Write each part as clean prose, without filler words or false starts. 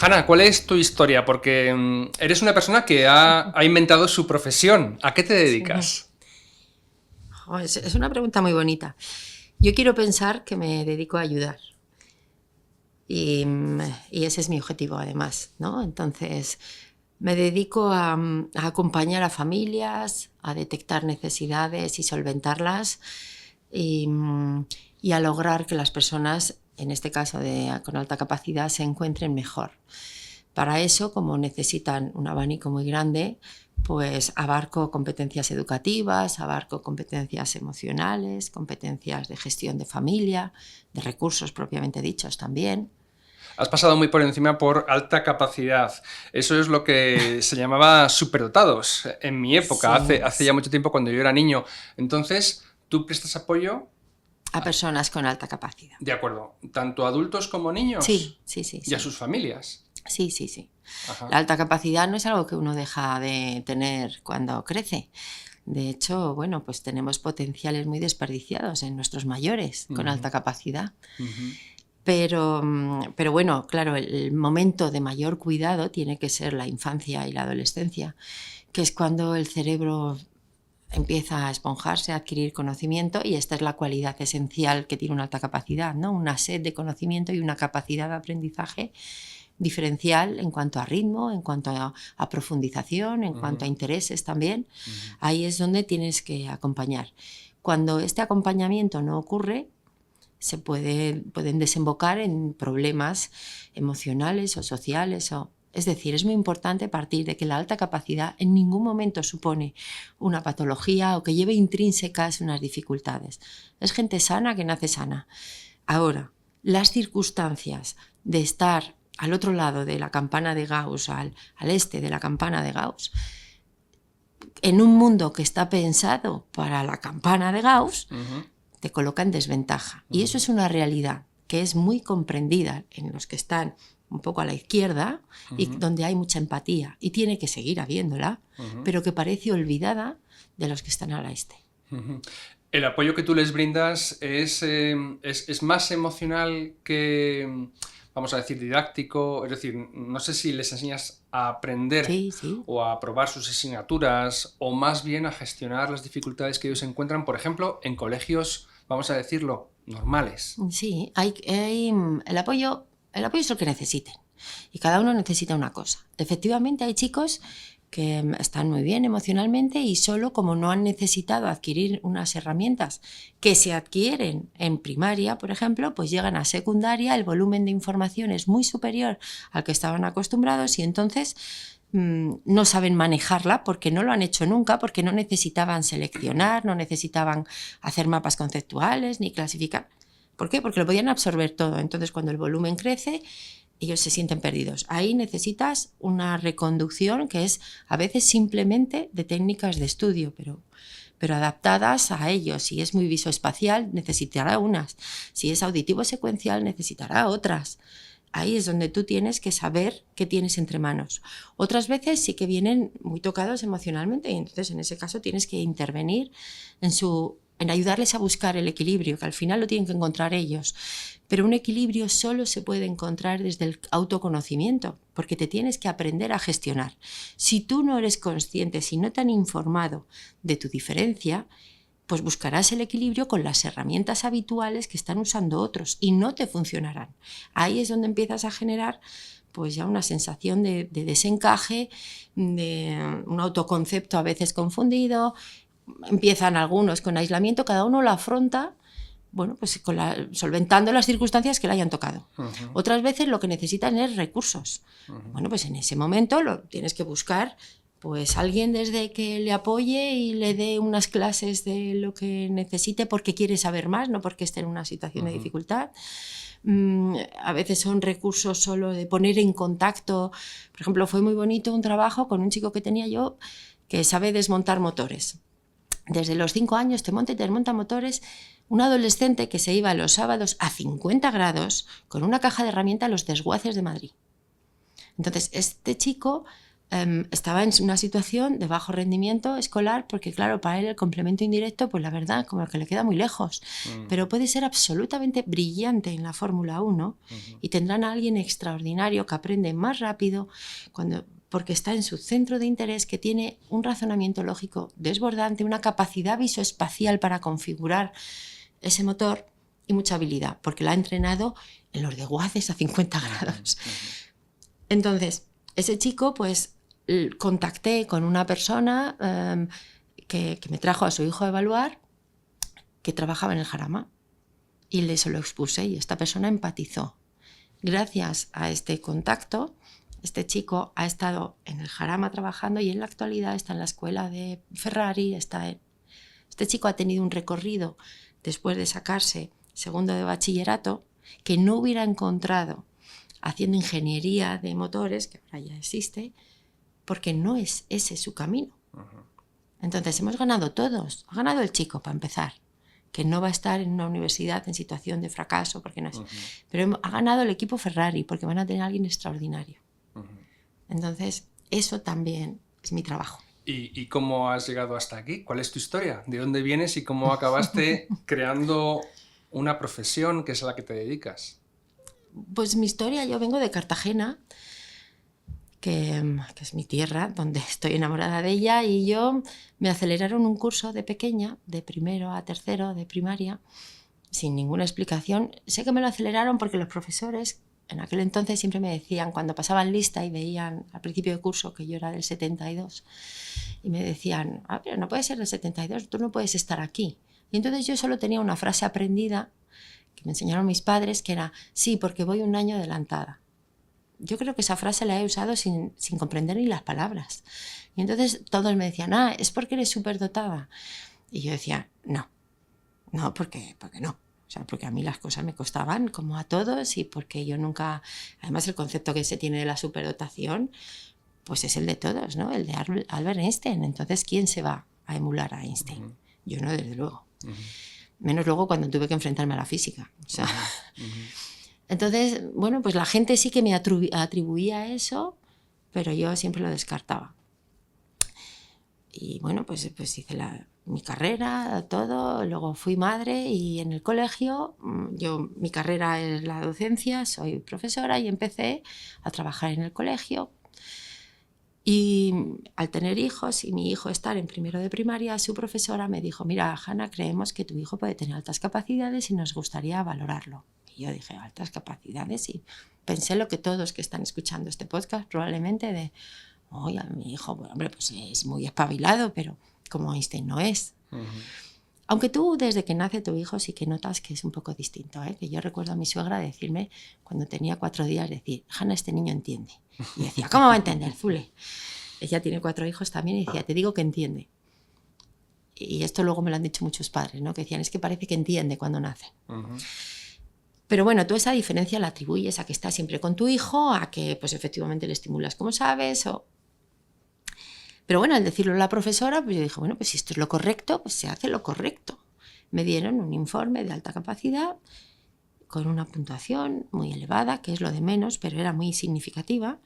Hanna, ¿cuál es tu historia? Porque eres una persona que ha inventado su profesión. ¿A qué te dedicas? Oh, es una pregunta muy bonita. Yo quiero pensar que me dedico a ayudar. Y ese es mi objetivo, además, ¿no? Entonces, me dedico a acompañar a familias, a detectar necesidades y solventarlas, y, y a lograr que las personas, en este caso con alta capacidad, se encuentren mejor. Para eso, como necesitan un abanico muy grande, pues abarco competencias educativas, abarco competencias emocionales, competencias de gestión de familia, de recursos propiamente dichos también. Has pasado muy por encima por alta capacidad. Eso es lo que se llamaba superdotados en mi época, Sí, hace ya mucho tiempo cuando yo era niño. Entonces, tú prestas apoyo, a personas con alta capacidad. de acuerdo, tanto a adultos como niños Sí, sí, sí, y a sí. sus familias. Sí, sí, sí. Ajá. La alta capacidad no es algo que uno deja de tener cuando crece. De hecho, bueno, pues tenemos potenciales muy desperdiciados en nuestros mayores con alta capacidad. Pero bueno, claro, el momento de mayor cuidado tiene que ser la infancia y la adolescencia, que es cuando el cerebro empieza a esponjarse, a adquirir conocimiento, y esta es la cualidad esencial que tiene una alta capacidad, ¿no? Una sed de conocimiento y una capacidad de aprendizaje diferencial en cuanto a ritmo, en cuanto a profundización, en cuanto a intereses también. Ahí es donde tienes que acompañar. Cuando este acompañamiento no ocurre, pueden desembocar en problemas emocionales o sociales. Es decir, es muy importante partir de que la alta capacidad en ningún momento supone una patología o que lleve intrínsecas unas dificultades. Es gente sana que nace sana. Ahora, las circunstancias de estar al otro lado de la campana de Gauss, al este de la campana de Gauss, en un mundo que está pensado para la campana de Gauss, te coloca en desventaja. Y eso es una realidad que es muy comprendida en los que están un poco a la izquierda y donde hay mucha empatía, y tiene que seguir habiéndola, pero que parece olvidada de los que están al este. El apoyo que tú les brindas es más emocional que, vamos a decir, didáctico. Es decir, no sé si les enseñas a aprender Sí, sí. o a aprobar sus asignaturas, o más bien a gestionar las dificultades que ellos encuentran, por ejemplo, en colegios, vamos a decirlo, normales. Sí, el apoyo es lo que necesiten, y cada uno necesita una cosa. Efectivamente, hay chicos que están muy bien emocionalmente, y solo como no han necesitado adquirir unas herramientas que se adquieren en primaria, por ejemplo, pues llegan a secundaria, el volumen de información es muy superior al que estaban acostumbrados, y entonces no saben manejarla porque no lo han hecho nunca, porque no necesitaban seleccionar, no necesitaban hacer mapas conceptuales ni clasificar. ¿Por qué? Porque lo podían absorber todo. Entonces, cuando el volumen crece, ellos se sienten perdidos. Ahí necesitas una reconducción que es a veces simplemente de técnicas de estudio, pero adaptadas a ellos. Si es muy visoespacial, necesitará unas. Si es auditivo secuencial, necesitará otras. Ahí es donde tú tienes que saber qué tienes entre manos. Otras veces sí que vienen muy tocados emocionalmente, y entonces en ese caso tienes que intervenir en ayudarles a buscar el equilibrio, que al final lo tienen que encontrar ellos. Pero un equilibrio solo se puede encontrar desde el autoconocimiento, porque te tienes que aprender a gestionar. Si tú no eres consciente, si no te han informado de tu diferencia, pues buscarás el equilibrio con las herramientas habituales que están usando otros, y no te funcionarán. Ahí es donde empiezas a generar pues ya una sensación de desencaje, de un autoconcepto a veces confundido. Empiezan algunos con aislamiento, cada uno lo afronta, bueno, pues solventando las circunstancias que le hayan tocado. Otras veces lo que necesitan es recursos. Bueno, pues en ese momento lo tienes que buscar, pues alguien desde que le apoye y le dé unas clases de lo que necesite porque quiere saber más, no porque esté en una situación de dificultad. A veces son recursos solo de poner en contacto. Por ejemplo, fue muy bonito un trabajo con un chico que tenía yo que sabe desmontar motores. Desde los 5 años te monta y te desmonta motores. Un adolescente que se iba los sábados a 50 grados con una caja de herramientas a los desguaces de Madrid. Entonces, este chico estaba en una situación de bajo rendimiento escolar porque, claro, para él el complemento indirecto, pues la verdad, como que le queda muy lejos. Pero puede ser absolutamente brillante en la Fórmula 1 y tendrán a alguien extraordinario que aprende más rápido porque está en su centro de interés, que tiene un razonamiento lógico desbordante, una capacidad visoespacial para configurar ese motor y mucha habilidad, porque la ha entrenado en los desguaces a 50 grados. Entonces, ese chico, pues contacté con una persona que me trajo a su hijo a evaluar, que trabajaba en el Jarama, y se lo expuse y esta persona empatizó. Gracias a este contacto, este chico ha estado en el Jarama trabajando y en la actualidad está en la escuela de Ferrari. Este chico ha tenido un recorrido después de sacarse segundo de bachillerato que no hubiera encontrado haciendo ingeniería de motores, que ahora ya existe, porque no es ese su camino. Entonces hemos ganado todos. Ha ganado el chico, para empezar, que no va a estar en una universidad en situación de fracaso, porque no es. Pero ha ganado el equipo Ferrari, porque van a tener a alguien extraordinario. Entonces, eso también es mi trabajo. ¿Y cómo has llegado hasta aquí? ¿Cuál es tu historia? ¿De dónde vienes y cómo acabaste creando una profesión que es a la que te dedicas? Pues mi historia, yo vengo de Cartagena, que es mi tierra, donde estoy enamorada de ella, y me aceleraron un curso de pequeña, de primero a tercero de primaria, sin ninguna explicación. Sé que me lo aceleraron porque los profesores en aquel entonces siempre me decían, cuando pasaban lista y veían al principio de curso que yo era del 72, y me decían, pero no puedes ser del 72, tú no puedes estar aquí. Y entonces yo solo tenía una frase aprendida que me enseñaron mis padres, que era, sí, porque voy un año adelantada. Yo creo que esa frase la he usado sin comprender ni las palabras. Y entonces todos me decían, es porque eres superdotada. Y yo decía, no, porque no. O sea, porque a mí las cosas me costaban, como a todos, y porque yo nunca... Además, el concepto que se tiene de la superdotación, pues es el de todos, ¿no? El de Albert Einstein. Entonces, ¿quién se va a emular a Einstein? Yo no, desde luego. Menos luego cuando tuve que enfrentarme a la física. O sea... Entonces, bueno, pues la gente sí que me atribuía eso, pero yo siempre lo descartaba. Y bueno, pues hice mi carrera, todo, luego fui madre y en el colegio, mi carrera es la docencia, soy profesora y empecé a trabajar en el colegio. Y al tener hijos y mi hijo estar en primero de primaria, su profesora me dijo, mira, Hanna, creemos que tu hijo puede tener altas capacidades y nos gustaría valorarlo. Y yo dije, altas capacidades, y pensé lo que todos que están escuchando este podcast probablemente de, oye, mi hijo, bueno, hombre, pues es muy espabilado, pero como Einstein no es. Aunque tú, desde que nace tu hijo, sí que notas que es un poco distinto, ¿eh? Que yo recuerdo a mi suegra decirme, cuando tenía 4 días, decir, Hanna, este niño entiende. Y decía, ¿cómo va a entender, Zule? Ella tiene 4 hijos también y decía, te digo que entiende. Y esto luego me lo han dicho muchos padres, ¿no? Que decían, es que parece que entiende cuando nace. Pero bueno, tú esa diferencia la atribuyes a que estás siempre con tu hijo, a que pues efectivamente le estimulas como sabes, Pero bueno, al decirlo a la profesora, pues yo dije, bueno, pues si esto es lo correcto, pues se hace lo correcto. Me dieron un informe de alta capacidad con una puntuación muy elevada, que es lo de menos, pero era muy significativa.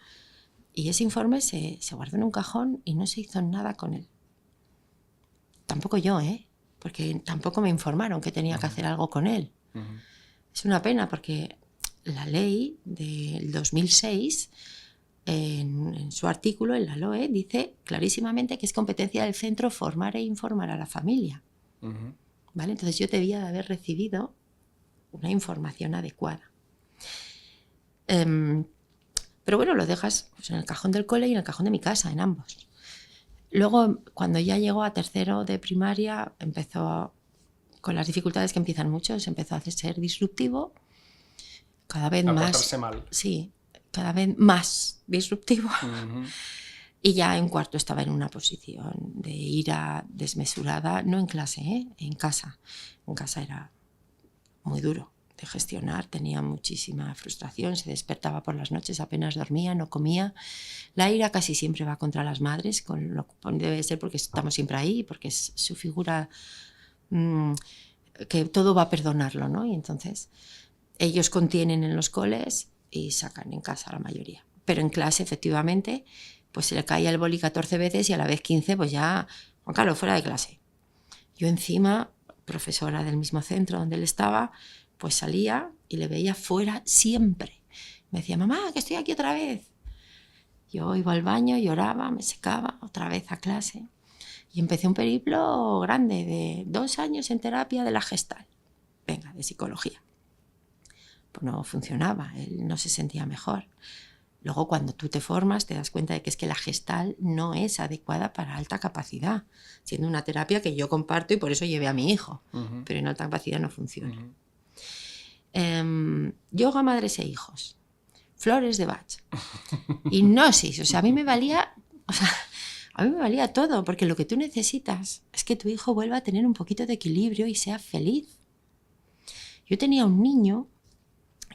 Y ese informe se guardó en un cajón y no se hizo nada con él. Tampoco yo, porque tampoco me informaron que tenía que hacer algo con él. Es una pena porque la ley del 2006, en su artículo, en la LOE, dice clarísimamente que es competencia del centro formar e informar a la familia. ¿Vale? Entonces yo debía de haber recibido una información adecuada. Pero bueno, lo dejas pues, en el cajón del cole y en el cajón de mi casa, en ambos. Luego, cuando ya llegó a tercero de primaria, empezó, con las dificultades que empiezan muchos, empezó a ser disruptivo, cada vez más... portarse mal. Sí, cada vez más disruptivo. Y ya en cuarto estaba en una posición de ira desmesurada, no en clase, en casa. En casa era muy duro de gestionar, tenía muchísima frustración, se despertaba por las noches, apenas dormía, no comía. La ira casi siempre va contra las madres, con lo que debe ser porque estamos siempre ahí, porque es su figura que todo va a perdonarlo, ¿no? Y entonces ellos contienen en los coles y sacan en casa la mayoría. Pero en clase, efectivamente, pues se le caía el boli 14 veces y a la vez 15, pues ya, Juan Carlos, fuera de clase. Yo encima, profesora del mismo centro donde él estaba, pues salía y le veía fuera siempre. Me decía, mamá, que estoy aquí otra vez. Yo iba al baño, lloraba, me secaba, otra vez a clase. Y empecé un periplo grande de 2 años en terapia de la Gestalt. Venga, de psicología. Pues no funcionaba, él no se sentía mejor. Luego, cuando tú te formas, te das cuenta de que es que la Gestalt no es adecuada para alta capacidad, siendo una terapia que yo comparto y por eso llevé a mi hijo, pero en alta capacidad no funciona. Yoga, madres e hijos, flores de Bach, hipnosis, o sea, a mí me valía todo, porque lo que tú necesitas es que tu hijo vuelva a tener un poquito de equilibrio y sea feliz. Yo tenía un niño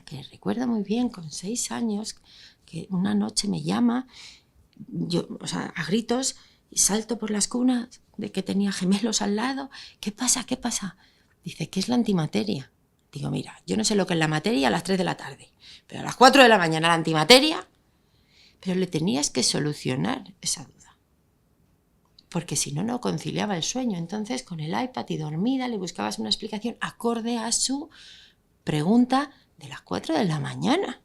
que recuerdo muy bien, con 6 años, que una noche me llama, yo, o sea, a gritos, y salto por las cunas de que tenía gemelos al lado. ¿Qué pasa? ¿Qué pasa? Dice, ¿qué es la antimateria? Digo, mira, yo no sé lo que es la materia a las 3 de la tarde, pero a las 4 de la mañana la antimateria. Pero le tenías que solucionar esa duda, porque si no, no conciliaba el sueño. Entonces, con el iPad y dormida, le buscabas una explicación acorde a su pregunta de las 4 de la mañana.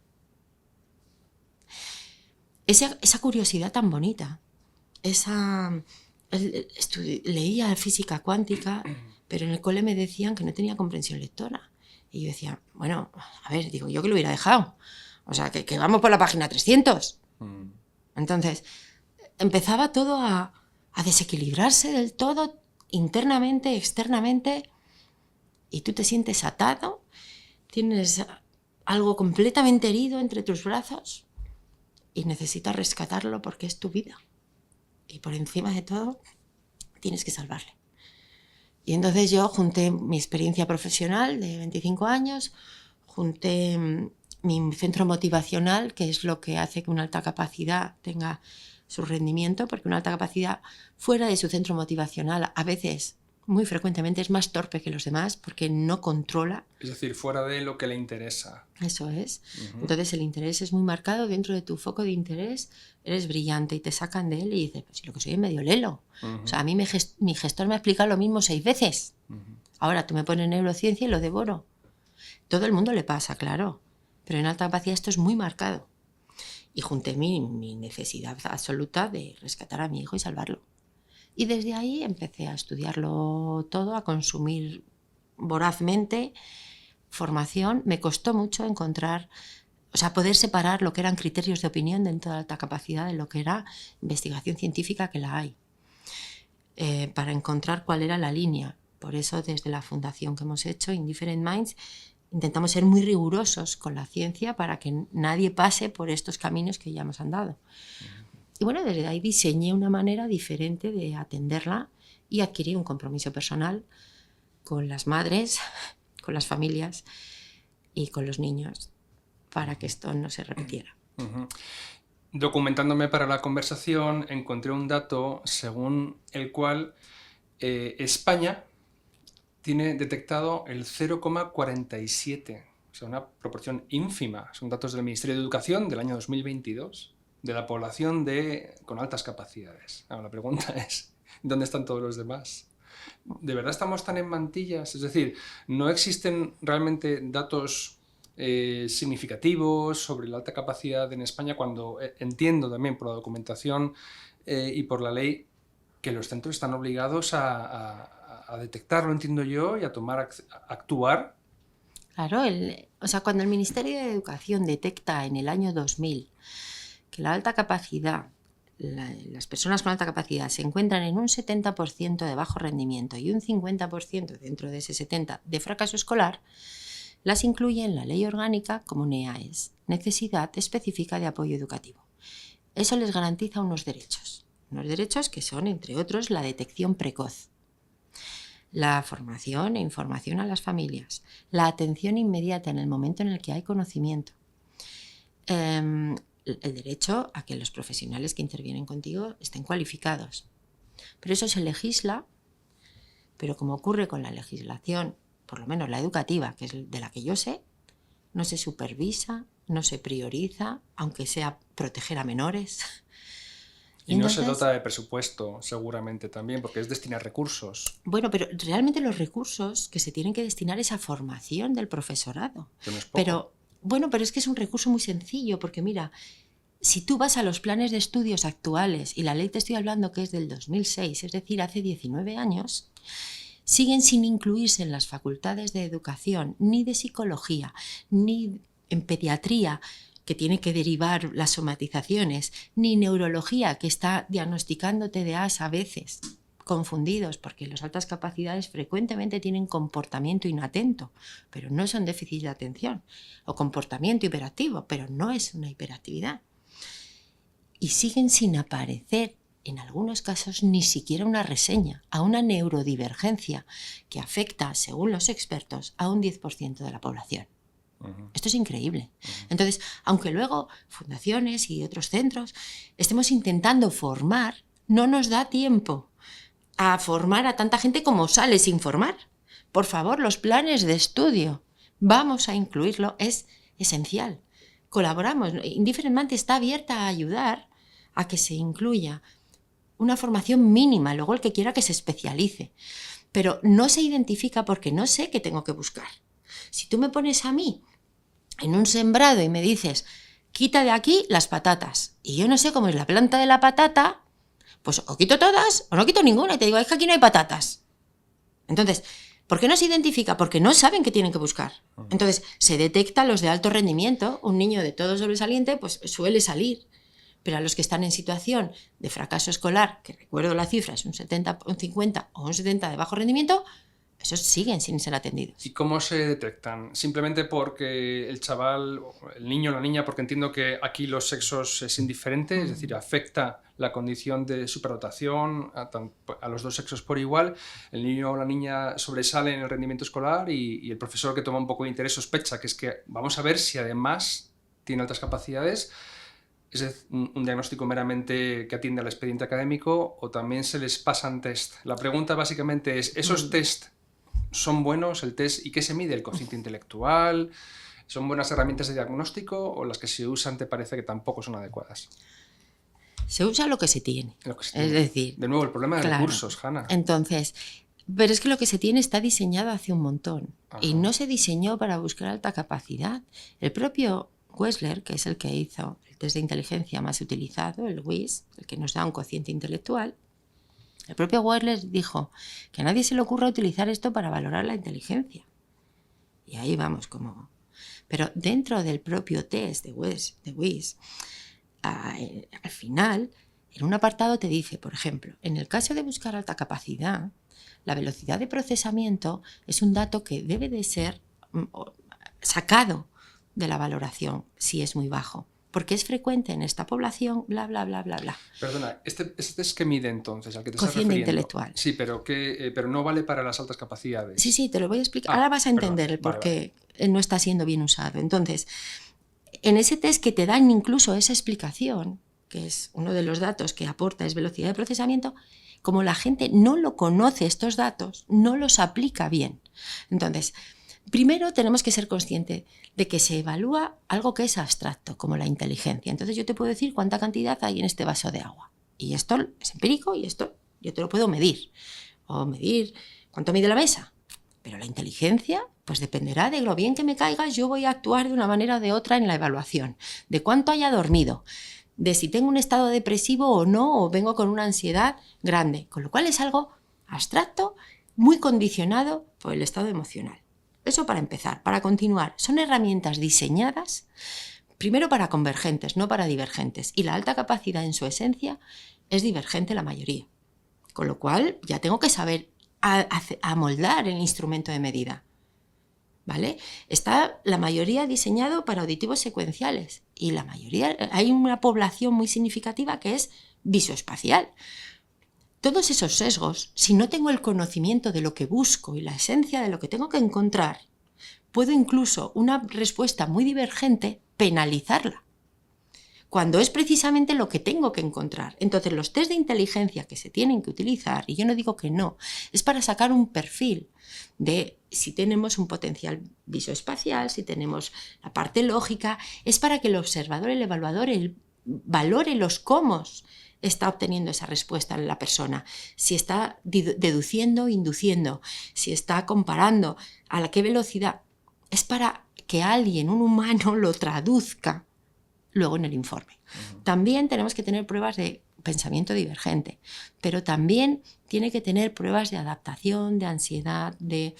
Esa curiosidad tan bonita, leía física cuántica, pero en el cole me decían que no tenía comprensión lectora. Y yo decía, bueno, a ver, digo, yo que lo hubiera dejado. O sea, que vamos por la página 300. Entonces, empezaba todo a desequilibrarse del todo, internamente, externamente, y tú te sientes atado, tienes algo completamente herido entre tus brazos y necesitas rescatarlo porque es tu vida. Y por encima de todo, tienes que salvarle. Y entonces yo junté mi experiencia profesional de 25 años, junté mi centro motivacional, que es lo que hace que una alta capacidad tenga su rendimiento, porque una alta capacidad fuera de su centro motivacional a veces, muy frecuentemente, es más torpe que los demás porque no controla. Es decir, fuera de lo que le interesa. Eso es. Entonces el interés es muy marcado. Dentro de tu foco de interés eres brillante y te sacan de él y dices, pues si lo que soy es medio lelo. O sea, a mí mi gestor me ha explicado lo mismo 6 veces. Ahora tú me pones neurociencia y lo devoro. Todo el mundo le pasa, claro. Pero en alta capacidad esto es muy marcado. Y junté mi necesidad absoluta de rescatar a mi hijo y salvarlo. Y desde ahí empecé a estudiarlo todo, a consumir vorazmente formación. Me costó mucho encontrar, o sea, poder separar lo que eran criterios de opinión dentro de alta capacidad de lo que era investigación científica, que la hay, para encontrar cuál era la línea. Por eso, desde la fundación que hemos hecho, Indifferent Minds, intentamos ser muy rigurosos con la ciencia para que nadie pase por estos caminos que ya hemos andado. Y bueno, desde ahí diseñé una manera diferente de atenderla y adquirí un compromiso personal con las madres, con las familias y con los niños para que esto no se repitiera. Documentándome para la conversación, encontré un dato según el cual España tiene detectado el 0,47, o sea, una proporción ínfima. Son datos del Ministerio de Educación del año 2022. De la población con altas capacidades. Ahora, la pregunta es, ¿dónde están todos los demás? ¿De verdad estamos tan en mantillas? Es decir, ¿no existen realmente datos significativos sobre la alta capacidad en España cuando entiendo también por la documentación y por la ley que los centros están obligados a detectarlo, entiendo yo, y a actuar? Claro, o sea, cuando el Ministerio de Educación detecta en el año 2000 que la alta capacidad, las personas con alta capacidad se encuentran en un 70% de bajo rendimiento y un 50% dentro de ese 70% de fracaso escolar, las incluye en la ley orgánica como NEAES, necesidad específica de apoyo educativo. Eso les garantiza unos derechos que son, entre otros, la detección precoz, la formación e información a las familias, la atención inmediata en el momento en el que hay conocimiento, el derecho a que los profesionales que intervienen contigo estén cualificados. Pero eso se legisla, pero como ocurre con la legislación, por lo menos la educativa, que es de la que yo sé, no se supervisa, no se prioriza, aunque sea proteger a menores. Y no se dota de presupuesto, seguramente también, porque es destinar recursos. Bueno, pero realmente los recursos que se tienen que destinar es a formación del profesorado. Que no es poco. Pero, bueno, pero es que es un recurso muy sencillo, porque mira, si tú vas a los planes de estudios actuales, y la ley te estoy hablando que es del 2006, es decir, hace 19 años, siguen sin incluirse en las facultades de educación, ni de psicología, ni en pediatría, que tiene que derivar las somatizaciones, ni neurología, que está diagnosticando TDAs a veces, confundidos, porque las altas capacidades frecuentemente tienen comportamiento inatento, pero no son déficit de atención, o comportamiento hiperactivo, pero no es una hiperactividad. Y siguen sin aparecer, en algunos casos, ni siquiera una reseña a una neurodivergencia que afecta, según los expertos, a un 10% de la población. Esto es increíble. Entonces, aunque luego fundaciones y otros centros estemos intentando formar, no nos da tiempo a formar a tanta gente como sale sin formar. Por favor, los planes de estudio, vamos a incluirlo, es esencial. Colaboramos. Indiferentmente está abierta a ayudar a que se incluya una formación mínima, luego el que quiera que se especialice. Pero no se identifica porque no sé qué tengo que buscar. Si tú me pones a mí en un sembrado y me dices, quita de aquí las patatas, y yo no sé cómo es la planta de la patata, pues o quito todas o no quito ninguna, y te digo, es que aquí no hay patatas. Entonces, ¿por qué no se identifica? Porque no saben qué tienen que buscar. Entonces, se detecta los de alto rendimiento. Un niño de todo sobresaliente pues suele salir. Pero a los que están en situación de fracaso escolar, que recuerdo la cifra, es un 70, un 50 o un 70 de bajo rendimiento, esos siguen sin ser atendidos. ¿Y cómo se detectan? ¿Simplemente porque el chaval, el niño o la niña, porque entiendo que aquí los sexos es indiferente, es decir, afecta la condición de superdotación a los dos sexos por igual, el niño o la niña sobresale en el rendimiento escolar y el profesor que toma un poco de interés sospecha que es que vamos a ver si además tiene altas capacidades? ¿Es un diagnóstico meramente que atiende al expediente académico o también se les pasan test? La pregunta básicamente es, ¿esos test son buenos, el test, y qué se mide? ¿El cociente intelectual? ¿Son buenas herramientas de diagnóstico o las que se usan te parece que tampoco son adecuadas? Se usa lo que se tiene. Es decir, de nuevo, el problema de recursos, Hanna. Entonces, pero es que lo que se tiene está diseñado hace un montón. Ajá. Y no se diseñó para buscar alta capacidad. El propio Wechsler, que es el que hizo el test de inteligencia más utilizado, el WIS, el que nos da un cociente intelectual, el propio Wechsler dijo que a nadie se le ocurra utilizar esto para valorar la inteligencia. Y ahí vamos como... Pero dentro del propio test de WIS, al final, en un apartado te dice, por ejemplo, en el caso de buscar alta capacidad, la velocidad de procesamiento es un dato que debe de ser sacado de la valoración si es muy bajo, porque es frecuente en esta población, bla, bla, bla, bla, bla. Perdona, ¿este es que mide entonces? ¿Al que te estás Cociente refiriendo? Intelectual. Sí, pero no vale para las altas capacidades. Sí, te lo voy a explicar. Ahora vas a entender el por qué no está siendo bien usado. Entonces, en ese test que te dan incluso esa explicación, que es uno de los datos que aporta es velocidad de procesamiento, como la gente no lo conoce estos datos, no los aplica bien. Entonces, primero tenemos que ser conscientes de que se evalúa algo que es abstracto, como la inteligencia. Entonces yo te puedo decir cuánta cantidad hay en este vaso de agua. Y esto es empírico y esto yo te lo puedo medir. O medir cuánto mide la mesa. Pero la inteligencia, pues dependerá de lo bien que me caigas, yo voy a actuar de una manera o de otra en la evaluación. De cuánto haya dormido. De si tengo un estado depresivo o no, o vengo con una ansiedad grande. Con lo cual es algo abstracto, muy condicionado por el estado emocional. Eso para empezar. Para continuar, son herramientas diseñadas primero para convergentes, no para divergentes. Y la alta capacidad en su esencia es divergente la mayoría. Con lo cual ya tengo que saber amoldar el instrumento de medida. ¿Vale? Está la mayoría diseñado para auditivos secuenciales y la mayoría, hay una población muy significativa que es visoespacial. Todos esos sesgos, si no tengo el conocimiento de lo que busco y la esencia de lo que tengo que encontrar, puedo incluso una respuesta muy divergente penalizarla, cuando es precisamente lo que tengo que encontrar. Entonces los test de inteligencia que se tienen que utilizar, y yo no digo que no, es para sacar un perfil de si tenemos un potencial visoespacial, si tenemos la parte lógica, es para que el observador, el evaluador, valore los cómo está obteniendo esa respuesta en la persona, si está deduciendo, induciendo, si está comparando, a qué velocidad. Es para que alguien, un humano, lo traduzca luego en el informe. También tenemos que tener pruebas de pensamiento divergente, pero también tiene que tener pruebas de adaptación, de ansiedad, de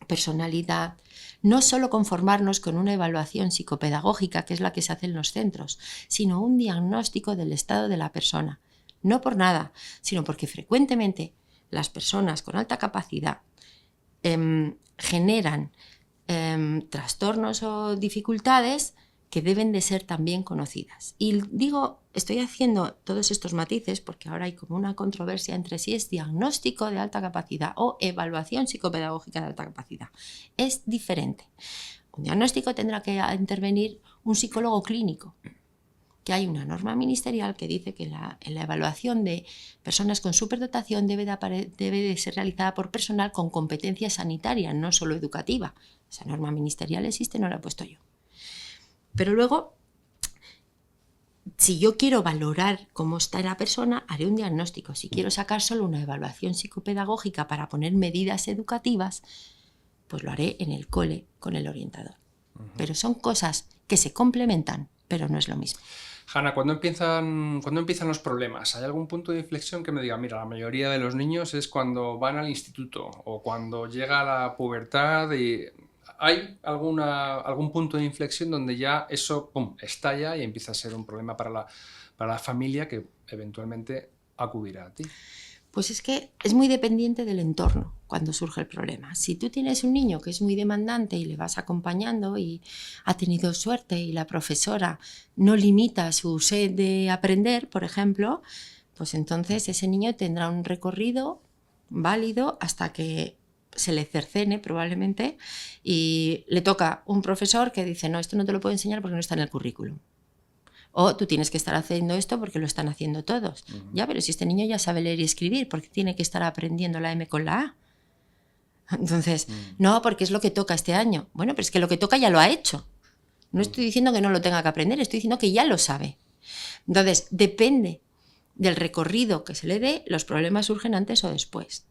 personalidad. No solo conformarnos con una evaluación psicopedagógica, que es la que se hace en los centros, sino un diagnóstico del estado de la persona. No por nada, sino porque frecuentemente las personas con alta capacidad generan trastornos o dificultades que deben de ser también conocidas. Y digo, estoy haciendo todos estos matices porque ahora hay como una controversia entre si es diagnóstico de alta capacidad o evaluación psicopedagógica de alta capacidad. Es diferente. Un diagnóstico tendrá que intervenir un psicólogo clínico, que hay una norma ministerial que dice que en la evaluación de personas con superdotación debe de ser realizada por personal con competencia sanitaria, no solo educativa. Esa norma ministerial existe, no la he puesto yo. Pero luego, si yo quiero valorar cómo está la persona, haré un diagnóstico. Si quiero sacar solo una evaluación psicopedagógica para poner medidas educativas, pues lo haré en el cole con el orientador. Pero son cosas que se complementan, pero no es lo mismo. Hanna, ¿cuándo empiezan los problemas? ¿Hay algún punto de inflexión que me diga, mira, la mayoría de los niños es cuando van al instituto o cuando llega la pubertad y... ¿Hay algún punto de inflexión donde ya eso estalla y empieza a ser un problema para la familia que eventualmente acudirá a ti? Pues es que es muy dependiente del entorno cuando surge el problema. Si tú tienes un niño que es muy demandante y le vas acompañando y ha tenido suerte y la profesora no limita su sed de aprender, por ejemplo, pues entonces ese niño tendrá un recorrido válido hasta que se le cercene probablemente y le toca un profesor que dice, no, esto no te lo puedo enseñar porque no está en el currículum. O tú tienes que estar haciendo esto porque lo están haciendo todos. Ya, pero si este niño ya sabe leer y escribir, ¿por qué tiene que estar aprendiendo la M con la A? Entonces, no, porque es lo que toca este año. Bueno, pero es que lo que toca ya lo ha hecho. No estoy diciendo que no lo tenga que aprender, estoy diciendo que ya lo sabe. Entonces, depende del recorrido que se le dé, los problemas surgen antes o después.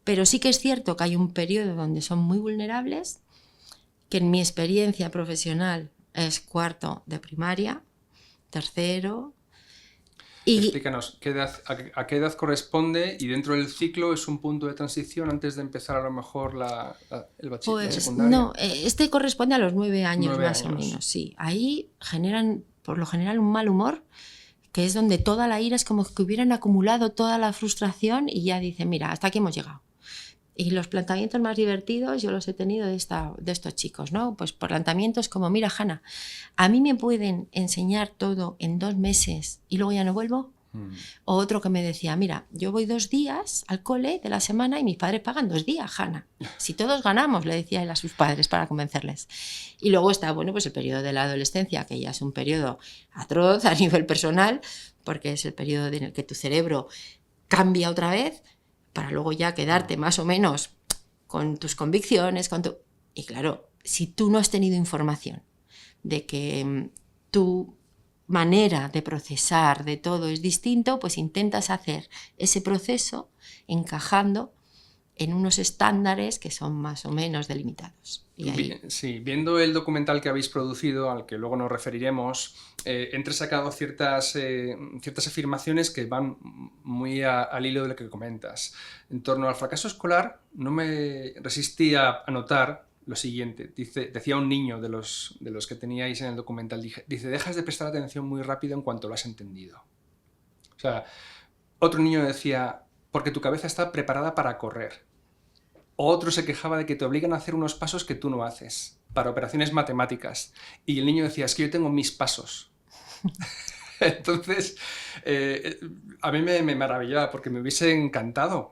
Pero sí que es cierto que hay un periodo donde son muy vulnerables, que en mi experiencia profesional es cuarto de primaria, tercero. Y explícanos, ¿a qué edad corresponde? Y dentro del ciclo es un punto de transición antes de empezar a lo mejor el bachiller, la secundaria. No, este corresponde a los 9 años más o menos, sí. Ahí generan por lo general un mal humor, que es donde toda la ira es como que hubieran acumulado toda la frustración y ya dicen, mira, hasta aquí hemos llegado. Y los planteamientos más divertidos yo los he tenido de estos chicos, ¿no? Pues planteamientos como, mira, Hanna, ¿a mí me pueden enseñar todo en 2 meses y luego ya no vuelvo? O otro que me decía, mira, yo voy 2 días al cole de la semana y mis padres pagan 2 días, Hanna. Si todos ganamos, le decía él a sus padres para convencerles. Y luego está, bueno, pues el periodo de la adolescencia, que ya es un periodo atroz a nivel personal, porque es el periodo en el que tu cerebro cambia otra vez, para luego ya quedarte más o menos con tus convicciones. Y claro, si tú no has tenido información de que tu manera de procesar de todo es distinto, pues intentas hacer ese proceso encajando en unos estándares que son más o menos delimitados. Y ahí... Sí, viendo el documental que habéis producido, al que luego nos referiremos, he sacado ciertas afirmaciones que van muy al hilo de lo que comentas. En torno al fracaso escolar, no me resistí a notar lo siguiente. Decía un niño de los que teníais en el documental, dice, dejas de prestar atención muy rápido en cuanto lo has entendido. O sea, otro niño decía, porque tu cabeza está preparada para correr. Otro se quejaba de que te obligan a hacer unos pasos que tú no haces, para operaciones matemáticas. Y el niño decía, es que yo tengo mis pasos. Entonces, a mí me maravillaba, porque me hubiese encantado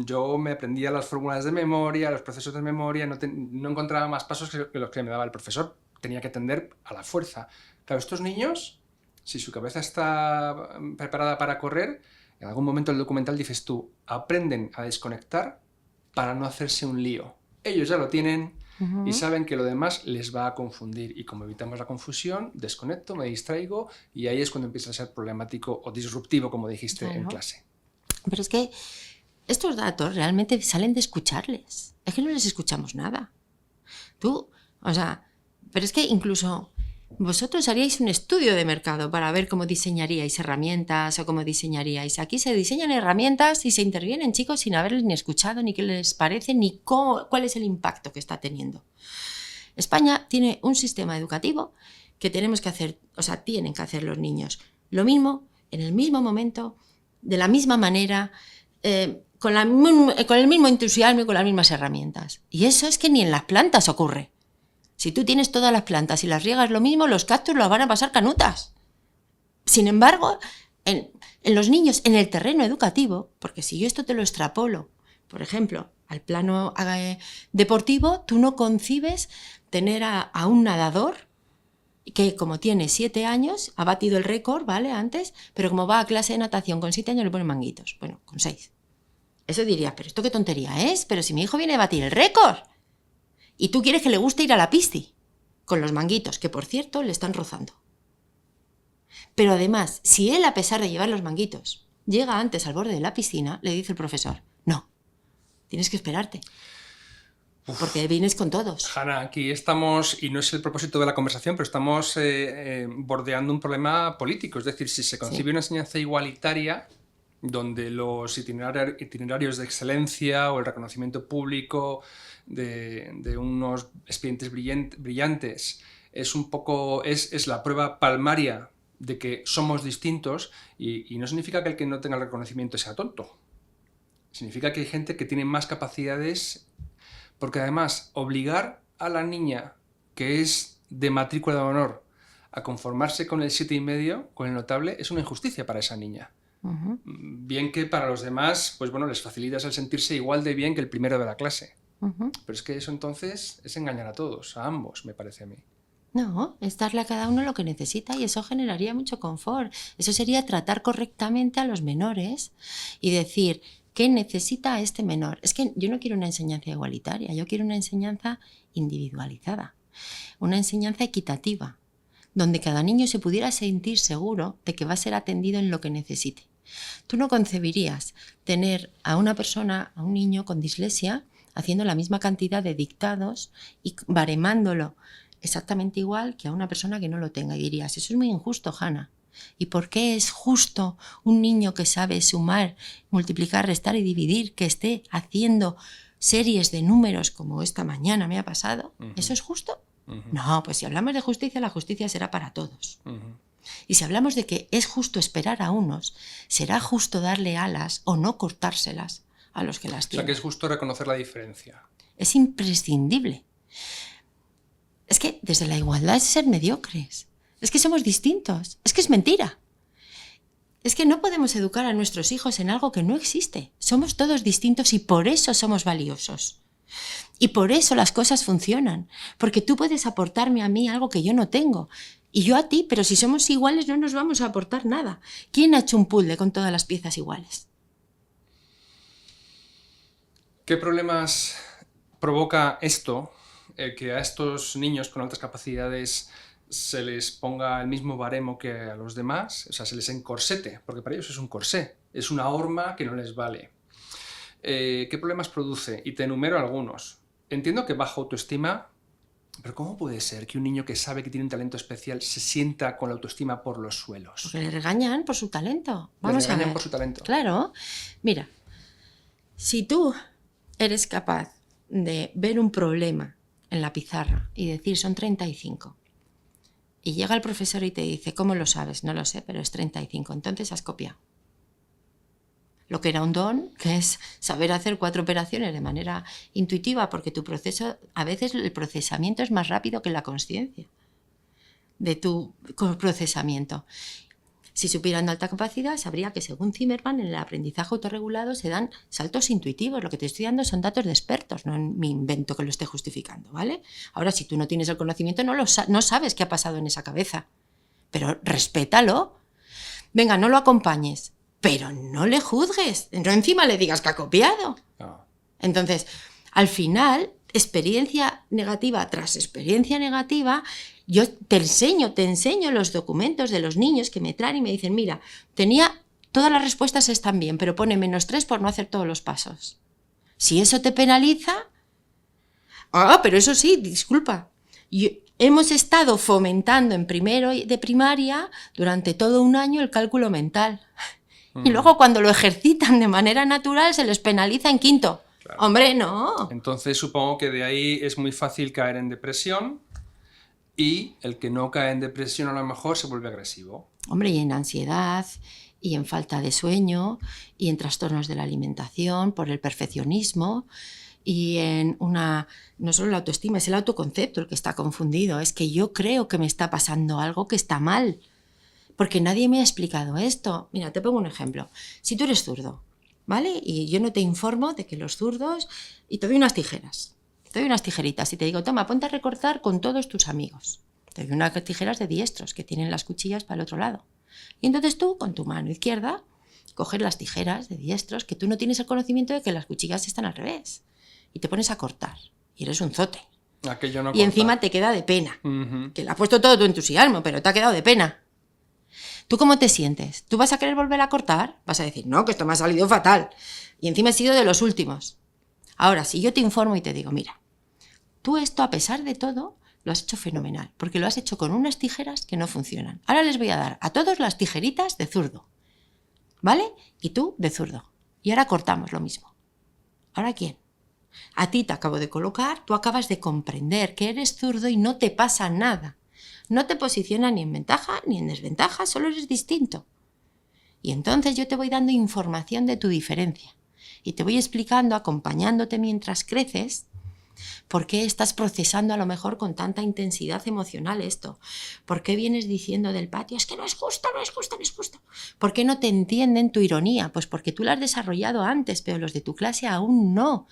yo me aprendía las fórmulas de memoria, los procesos de memoria, no encontraba más pasos que los que me daba el profesor. Tenía que atender a la fuerza. Claro, estos niños, si su cabeza está preparada para correr, en algún momento del documental dices tú, aprenden a desconectar para no hacerse un lío. Ellos ya lo tienen, y saben que lo demás les va a confundir. Y como evitamos la confusión, desconecto, me distraigo y ahí es cuando empieza a ser problemático o disruptivo, como dijiste, en clase. Pero es que estos datos realmente salen de escucharles. Es que no les escuchamos nada. Pero es que incluso vosotros haríais un estudio de mercado para ver cómo diseñaríais herramientas o cómo diseñaríais. Aquí se diseñan herramientas y se intervienen chicos sin haberles ni escuchado, ni qué les parece, ni cuál es el impacto que está teniendo. España tiene un sistema educativo que tenemos que hacer, tienen que hacer los niños lo mismo, en el mismo momento, de la misma manera, con el mismo entusiasmo y con las mismas herramientas. Y eso es que ni en las plantas ocurre. Si tú tienes todas las plantas y las riegas lo mismo, los cactus los van a pasar canutas. Sin embargo, en los niños, en el terreno educativo, porque si yo esto te lo extrapolo, por ejemplo, al plano deportivo, tú no concibes tener a un nadador que, como tiene 7 años, ha batido el récord, ¿vale? Antes, pero como va a clase de natación con 7 años le ponen manguitos. Bueno, con 6. Eso dirías, pero esto qué tontería es, pero si mi hijo viene a batir el récord. Y tú quieres que le guste ir a la pisci, con los manguitos, que por cierto le están rozando. Pero además, si él, a pesar de llevar los manguitos, llega antes al borde de la piscina, le dice el profesor, no, tienes que esperarte. Porque vienes con todos. Hanna, aquí estamos, y no es el propósito de la conversación, pero estamos bordeando un problema político. Es decir, si se concibe una enseñanza igualitaria, donde los itinerarios de excelencia o el reconocimiento público de unos expedientes brillantes es la prueba palmaria de que somos distintos, y no significa que el que no tenga el reconocimiento sea tonto. Significa que hay gente que tiene más capacidades, porque además obligar a la niña que es de matrícula de honor a conformarse con el 7,5, con el notable, es una injusticia para esa niña. Uh-huh. Bien que para los demás, pues bueno, les facilitas el sentirse igual de bien que el primero de la clase. Uh-huh. Pero es que eso entonces es engañar a todos, a ambos, me parece a mí. No, es darle a cada uno lo que necesita y eso generaría mucho confort. Eso sería tratar correctamente a los menores y decir, ¿qué necesita este menor? Es que yo no quiero una enseñanza igualitaria, yo quiero una enseñanza individualizada, una enseñanza equitativa, donde cada niño se pudiera sentir seguro de que va a ser atendido en lo que necesite. Tú no concebirías tener a una persona, a un niño con dislexia, haciendo la misma cantidad de dictados y baremándolo exactamente igual que a una persona que no lo tenga. Y dirías, eso es muy injusto, Hanna. ¿Y por qué es justo un niño que sabe sumar, multiplicar, restar y dividir, que esté haciendo series de números como esta mañana me ha pasado? Uh-huh. ¿Eso es justo? Uh-huh. No, pues si hablamos de justicia, la justicia será para todos. Uh-huh. Y si hablamos de que es justo esperar a unos, será justo darle alas o no cortárselas a los que las tienen. O sea, que es justo reconocer la diferencia. Es imprescindible. Es que desde la igualdad es ser mediocres. Es que somos distintos. Es que es mentira. Es que no podemos educar a nuestros hijos en algo que no existe. Somos todos distintos y por eso somos valiosos. Y por eso las cosas funcionan. Porque tú puedes aportarme a mí algo que yo no tengo. Y yo a ti, pero si somos iguales no nos vamos a aportar nada. ¿Quién ha hecho un puzzle con todas las piezas iguales? ¿Qué problemas provoca esto? Que a estos niños con altas capacidades se les ponga el mismo baremo que a los demás, o sea, se les encorsete, porque para ellos es un corsé, es una horma que no les vale. ¿Qué problemas produce? Y te enumero algunos. Entiendo que baja autoestima, pero ¿cómo puede ser que un niño que sabe que tiene un talento especial se sienta con la autoestima por los suelos? Porque le regañan por su talento. Vamos a ver. Por su talento. Claro. Mira, si tú eres capaz de ver un problema en la pizarra y decir son 35 y llega el profesor y te dice ¿cómo lo sabes? No lo sé, pero es 35, entonces has copiado lo que era un don, que es saber hacer 4 operaciones de manera intuitiva, porque tu proceso, a veces el procesamiento es más rápido que la consciencia de tu procesamiento. Si supieran de alta capacidad, sabría que según Zimmerman, en el aprendizaje autorregulado se dan saltos intuitivos. Lo que te estoy dando son datos de expertos, no en mi invento que lo esté justificando, ¿vale? Ahora, si tú no tienes el conocimiento, no sabes qué ha pasado en esa cabeza. Pero respétalo. Venga, no lo acompañes, pero no le juzgues. No encima le digas que ha copiado. No. Entonces, al final, experiencia negativa tras experiencia negativa, yo te enseño los documentos de los niños que me traen y me dicen, mira, todas las respuestas están bien, pero pone -3 por no hacer todos los pasos. Si eso te penaliza... pero eso sí, disculpa. Hemos estado fomentando en primero de primaria durante todo un año el cálculo mental. Y luego cuando lo ejercitan de manera natural se les penaliza en quinto. Claro. Hombre, no. Entonces supongo que de ahí es muy fácil caer en depresión y el que no cae en depresión a lo mejor se vuelve agresivo. Hombre, y en ansiedad, y en falta de sueño, y en trastornos de la alimentación por el perfeccionismo, y en no solo la autoestima, es el autoconcepto el que está confundido. Es que yo creo que me está pasando algo que está mal, porque nadie me ha explicado esto. Mira, te pongo un ejemplo. Si tú eres zurdo, ¿vale? Y yo no te informo de que los zurdos... Y te doy unas tijeras, te doy unas tijeritas y te digo, toma, ponte a recortar con todos tus amigos. Te doy unas tijeras de diestros que tienen las cuchillas para el otro lado. Y entonces tú, con tu mano izquierda, coges las tijeras de diestros que tú no tienes el conocimiento de que las cuchillas están al revés. Y te pones a cortar. Y eres un zote. Aquello no y encima te queda de pena. Uh-huh. Que le has puesto todo tu entusiasmo, pero te ha quedado de pena. ¿Tú cómo te sientes? ¿Tú vas a querer volver a cortar? Vas a decir, no, que esto me ha salido fatal. Y encima he sido de los últimos. Ahora, si yo te informo y te digo, mira, tú esto a pesar de todo lo has hecho fenomenal, porque lo has hecho con unas tijeras que no funcionan. Ahora les voy a dar a todos las tijeritas de zurdo, ¿vale? Y tú de zurdo. Y ahora cortamos lo mismo. ¿Ahora quién? A ti te acabo de colocar, tú acabas de comprender que eres zurdo y no te pasa nada. No te posiciona ni en ventaja ni en desventaja, solo eres distinto. Y entonces yo te voy dando información de tu diferencia. Y te voy explicando, acompañándote mientras creces, por qué estás procesando a lo mejor con tanta intensidad emocional esto. ¿Por qué vienes diciendo del patio, es que no es justo, no es justo, no es justo? ¿Por qué no te entienden tu ironía? Pues porque tú la has desarrollado antes, pero los de tu clase aún no.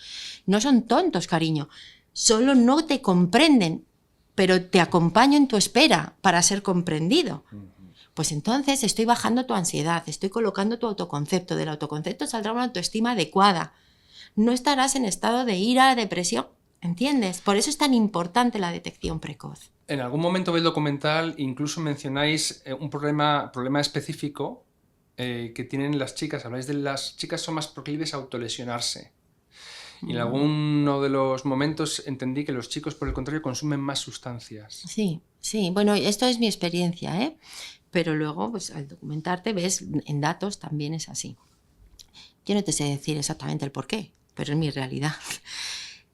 No son tontos, cariño. Solo no te comprenden, pero te acompaño en tu espera para ser comprendido. Pues entonces estoy bajando tu ansiedad, estoy colocando tu autoconcepto. Del autoconcepto saldrá una autoestima adecuada. No estarás en estado de ira, depresión, ¿entiendes? Por eso es tan importante la detección precoz. En algún momento del documental incluso mencionáis un problema específico que tienen las chicas. Habláis de las chicas son más proclives a autolesionarse. Y en alguno de los momentos entendí que los chicos, por el contrario, consumen más sustancias. Sí, sí. Bueno, esto es mi experiencia, ¿eh? Pero luego, pues al documentarte, ves en datos también es así. Yo no te sé decir exactamente el porqué, pero es mi realidad.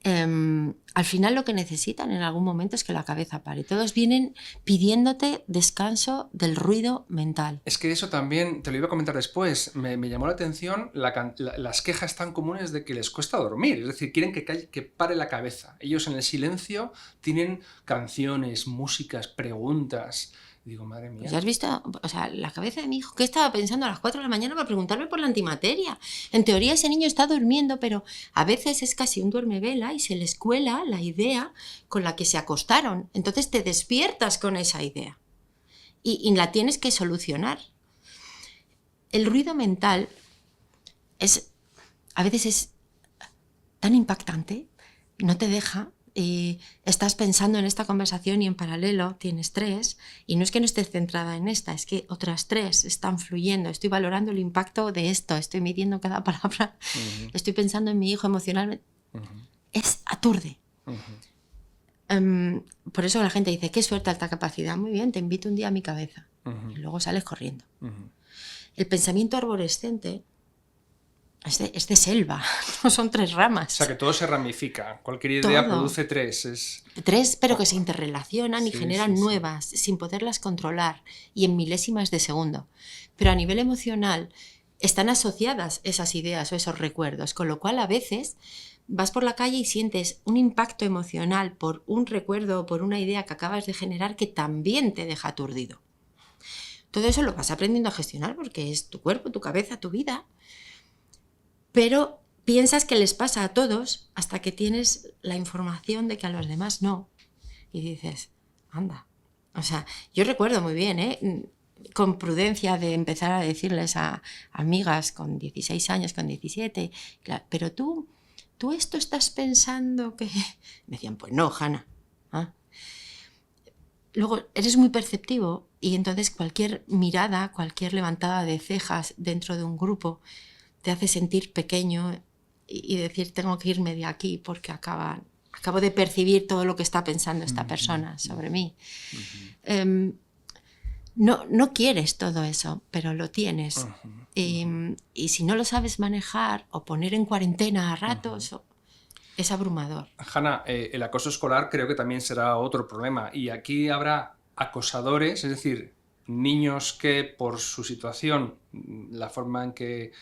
Al final lo que necesitan en algún momento es que la cabeza pare. Todos vienen pidiéndote descanso del ruido mental. Es que eso también, te lo iba a comentar después, me llamó la atención las quejas tan comunes de que les cuesta dormir. Es decir, quieren que pare la cabeza. Ellos en el silencio tienen canciones, músicas, preguntas. Digo, madre mía. Pues ya has visto, o sea, la cabeza de mi hijo, ¿qué estaba pensando a las 4 de la mañana para preguntarme por la antimateria? En teoría ese niño está durmiendo, pero a veces es casi un duermevela y se les cuela la idea con la que se acostaron. Entonces te despiertas con esa idea y la tienes que solucionar. El ruido mental a veces es tan impactante, no te deja. Y estás pensando en esta conversación y en paralelo tienes 3 y no es que no estés centrada en esta, es que otras 3 están fluyendo, estoy valorando el impacto de esto, estoy midiendo cada palabra, estoy pensando en mi hijo emocionalmente. Es aturde. Por eso la gente dice, qué suerte, alta capacidad. Muy bien, te invito un día a mi cabeza y luego sales corriendo. El pensamiento arborescente es de selva, no son 3 ramas. O sea, que todo se ramifica. Cualquier idea produce 3. 3, pero que se interrelacionan y generan nuevas, sin poderlas controlar, y en milésimas de segundo. Pero a nivel emocional están asociadas esas ideas o esos recuerdos, con lo cual a veces vas por la calle y sientes un impacto emocional por un recuerdo o por una idea que acabas de generar que también te deja aturdido. Todo eso lo vas aprendiendo a gestionar porque es tu cuerpo, tu cabeza, tu vida. Pero piensas que les pasa a todos hasta que tienes la información de que a los demás no. Y dices, anda. O sea, yo recuerdo muy bien, con prudencia de empezar a decirles a amigas con 16 años, con 17, claro, pero tú ¿tú esto estás pensando que...? Me decían, pues no, Hanna. ¿Ah? Luego, eres muy perceptivo y entonces cualquier mirada, cualquier levantada de cejas dentro de un grupo te hace sentir pequeño y decir, tengo que irme de aquí porque acabo de percibir todo lo que está pensando esta persona sobre mí. No quieres todo eso, pero lo tienes. Y si no lo sabes manejar o poner en cuarentena a ratos, es abrumador. Hanna, el acoso escolar creo que también será otro problema. Y aquí habrá acosadores, es decir, niños que por su situación, la forma en que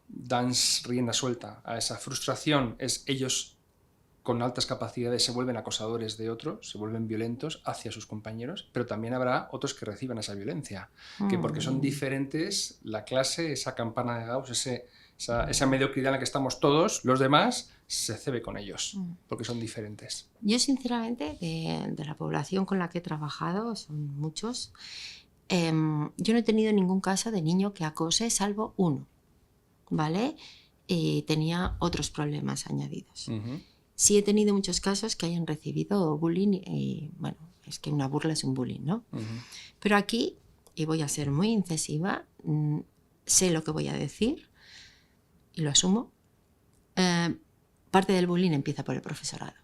dan rienda suelta a esa frustración es ellos con altas capacidades se vuelven acosadores de otros, se vuelven violentos hacia sus compañeros, pero también habrá otros que reciban esa violencia, que porque son diferentes, la clase, esa campana de Gauss, esa mediocridad en la que estamos todos, los demás, se cebe con ellos, porque son diferentes. Yo, sinceramente, de la población con la que he trabajado, son muchos, yo no he tenido ningún caso de niño que acose, salvo uno, ¿vale? Y tenía otros problemas añadidos. Sí he tenido muchos casos que hayan recibido bullying y, bueno, es que una burla es un bullying, ¿no? Pero aquí, y voy a ser muy incisiva, sé lo que voy a decir y lo asumo. Parte del bullying empieza por el profesorado.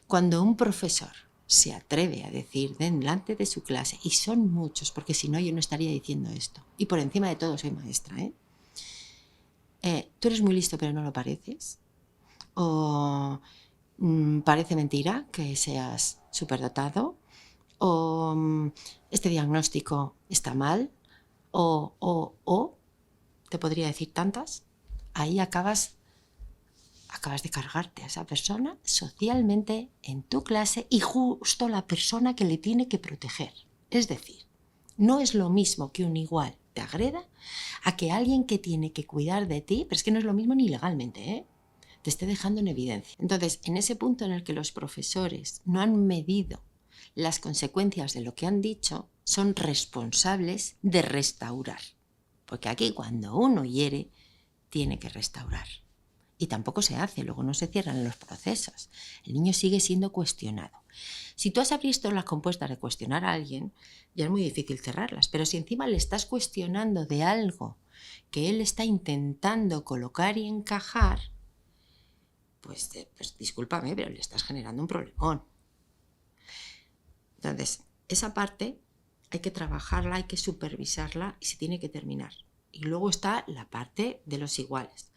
Cuando un profesor se atreve a decir delante de su clase, y son muchos, porque si no yo no estaría diciendo esto, y por encima de todo soy maestra, tú eres muy listo pero no lo pareces, o parece mentira que seas superdotado, o este diagnóstico está mal, o te podría decir tantas, ahí acabas de cargarte a esa persona socialmente en tu clase y justo la persona que le tiene que proteger. Es decir, no es lo mismo que un igual te agreda a que alguien que tiene que cuidar de ti, pero es que no es lo mismo ni legalmente, te esté dejando en evidencia. Entonces, en ese punto en el que los profesores no han medido las consecuencias de lo que han dicho, son responsables de restaurar. Porque aquí cuando uno hiere, tiene que restaurar. Y tampoco se hace, luego no se cierran los procesos. El niño sigue siendo cuestionado. Si tú has abierto las compuestas de cuestionar a alguien, ya es muy difícil cerrarlas. Pero si encima le estás cuestionando de algo que él está intentando colocar y encajar, pues discúlpame, pero le estás generando un problemón. Entonces, esa parte hay que trabajarla, hay que supervisarla y se tiene que terminar. Y luego está la parte de los iguales.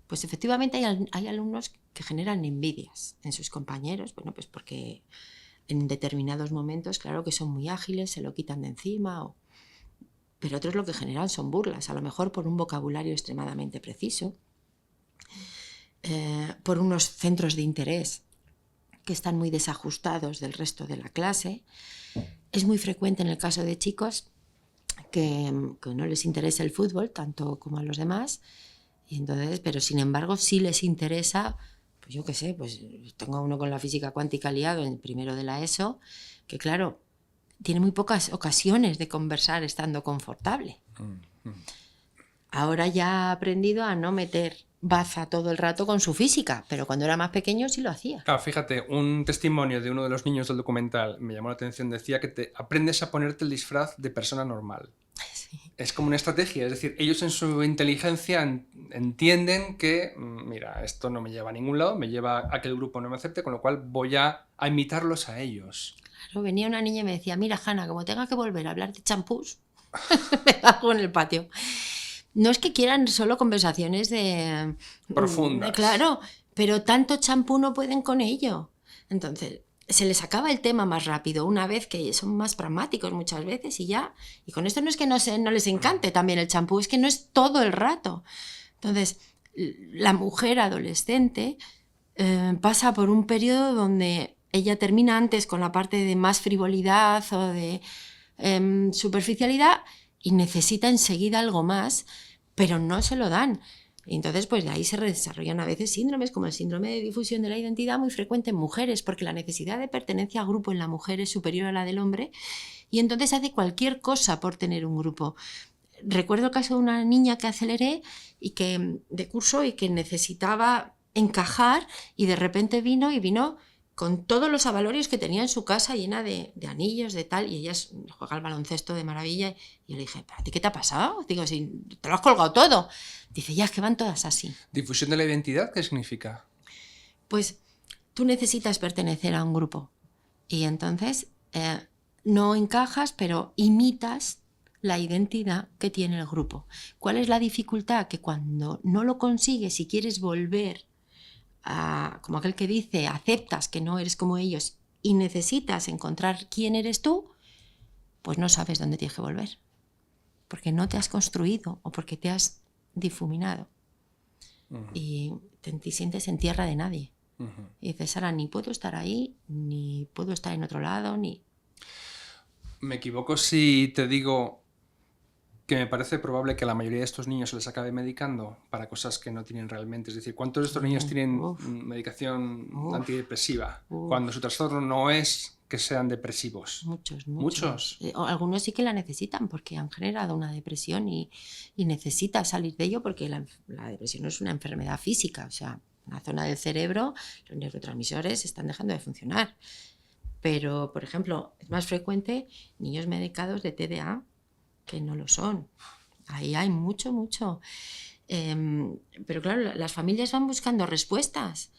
Pues efectivamente hay alumnos que generan envidias en sus compañeros, bueno, pues porque en determinados momentos, claro que son muy ágiles, se lo quitan de encima, pero otros lo que generan son burlas, a lo mejor por un vocabulario extremadamente preciso, por unos centros de interés que están muy desajustados del resto de la clase. Es muy frecuente en el caso de chicos que no les interesa el fútbol tanto como a los demás, y entonces, pero sin embargo sí les interesa, pues yo qué sé, pues tengo uno con la física cuántica liado en el primero de la ESO, que claro, tiene muy pocas ocasiones de conversar estando confortable. Ahora ya ha aprendido a no meter baza todo el rato con su física, pero cuando era más pequeño sí lo hacía. Claro, fíjate, un testimonio de uno de los niños del documental me llamó la atención, decía que aprendes a ponerte el disfraz de persona normal. Sí. Es como una estrategia, es decir, ellos en su inteligencia entienden que, mira, esto no me lleva a ningún lado, me lleva a que el grupo no me acepte, con lo cual voy a imitarlos a ellos. Claro, venía una niña y me decía, mira, Hanna, como tenga que volver a hablar de champús, me bajo en el patio. No es que quieran solo conversaciones de... profundas. Claro, pero tanto champú no pueden con ello. Entonces, se les acaba el tema más rápido una vez que son más pragmáticos muchas veces y ya. Y con esto no es que no les encante también el champú, es que no es todo el rato. Entonces, la mujer adolescente pasa por un periodo donde ella termina antes con la parte de más frivolidad o de superficialidad y necesita enseguida algo más, pero no se lo dan. Y entonces, pues de ahí se desarrollan a veces síndromes como el síndrome de difusión de la identidad, muy frecuente en mujeres, porque la necesidad de pertenencia a grupo en la mujer es superior a la del hombre, y entonces hace cualquier cosa por tener un grupo. recuerdo el caso de una niña que aceleré de curso y que necesitaba encajar y de repente vino con todos los avalorios que tenía en su casa llena de anillos, de tal, y ella juega al baloncesto de maravilla. Y yo le dije, ¿a ti qué te ha pasado? Digo, si te lo has colgado todo. Dice, ya, es que van todas así. ¿Difusión de la identidad qué significa? Pues tú necesitas pertenecer a un grupo y entonces no encajas, pero imitas la identidad que tiene el grupo. ¿Cuál es la dificultad? Que cuando no lo consigues y quieres volver como aquel que dice, aceptas que no eres como ellos y necesitas encontrar quién eres tú, pues no sabes dónde tienes que volver, porque no te has construido o porque te has difuminado. Y te sientes en tierra de nadie. Y dices, Sara, ni puedo estar ahí, ni puedo estar en otro lado, ni... Me equivoco si te digo que me parece probable que a la mayoría de estos niños se les acabe medicando para cosas que no tienen realmente. Es decir, ¿cuántos de estos niños tienen medicación antidepresiva cuando su trastorno no es que sean depresivos? Muchos. Algunos sí que la necesitan porque han generado una depresión y necesitan salir de ello porque la depresión no es una enfermedad física. O sea, una zona del cerebro, los neurotransmisores están dejando de funcionar. Pero, por ejemplo, es más frecuente niños medicados de TDA que no lo son. Ahí hay mucho. Pero claro, las familias van buscando respuestas.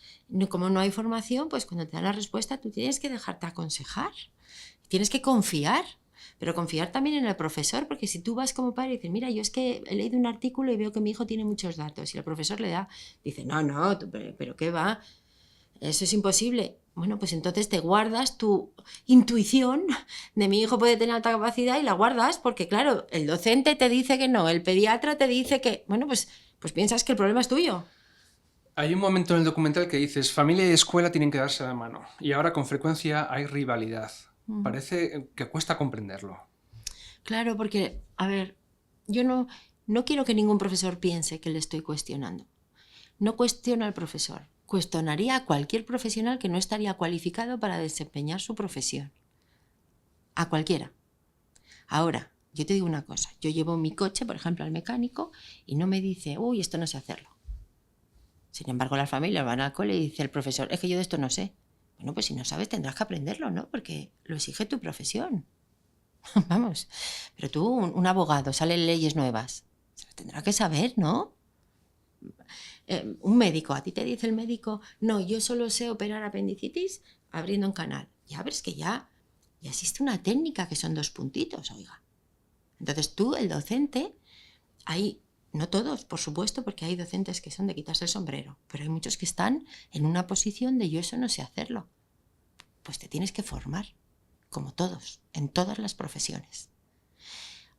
Como no hay formación, pues cuando te dan la respuesta tú tienes que dejarte aconsejar. Tienes que confiar, pero confiar también en el profesor, porque si tú vas como padre y dices, mira, yo es que he leído un artículo y veo que mi hijo tiene muchos datos, y el profesor le da, dice, no, pero ¿qué va? Eso es imposible. Bueno, pues entonces te guardas tu intuición de mi hijo puede tener alta capacidad y la guardas porque, claro, el docente te dice que no, el pediatra te dice que... Bueno, pues piensas que el problema es tuyo. Hay un momento en el documental que dices, familia y escuela tienen que darse la mano y ahora con frecuencia hay rivalidad. Parece que cuesta comprenderlo. Claro, porque, a ver, yo no quiero que ningún profesor piense que le estoy cuestionando. No cuestiono al profesor. Cuestionaría a cualquier profesional que no estaría cualificado para desempeñar su profesión. A cualquiera. Ahora, yo te digo una cosa. Yo llevo mi coche, por ejemplo, al mecánico y no me dice, uy, esto no sé hacerlo. Sin embargo, las familias van al cole y dice el profesor, es que yo de esto no sé. Bueno, pues si no sabes tendrás que aprenderlo, ¿no? Porque lo exige tu profesión. Vamos, pero tú, un abogado, salen leyes nuevas. Se las tendrá que saber, ¿no? Un médico, a ti te dice el médico, no, yo solo sé operar apendicitis abriendo un canal. Ya ves que ya existe una técnica que son 2 puntitos, oiga. Entonces tú, el docente, no todos, por supuesto, porque hay docentes que son de quitarse el sombrero, pero hay muchos que están en una posición de yo eso no sé hacerlo. Pues te tienes que formar, como todos, en todas las profesiones.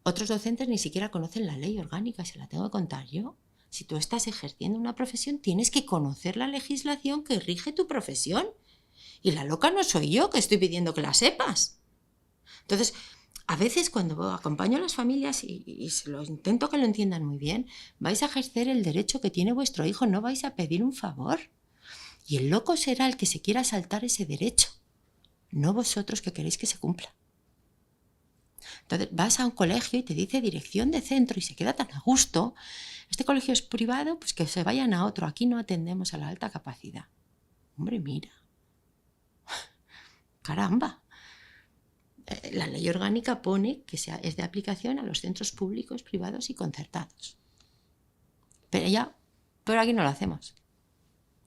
Otros docentes ni siquiera conocen la ley orgánica, se la tengo que contar yo. Si tú estás ejerciendo una profesión, tienes que conocer la legislación que rige tu profesión. Y la loca no soy yo que estoy pidiendo que la sepas. Entonces, a veces cuando acompaño a las familias y se lo intento que lo entiendan muy bien, vais a ejercer el derecho que tiene vuestro hijo, no vais a pedir un favor. Y el loco será el que se quiera saltar ese derecho, no vosotros que queréis que se cumpla. Entonces vas a un colegio y te dice dirección de centro y se queda tan a gusto. Este colegio es privado, pues que se vayan a otro. Aquí no atendemos a la alta capacidad. Hombre, mira. Caramba. La ley orgánica pone que es de aplicación a los centros públicos, privados y concertados. Pero aquí no lo hacemos.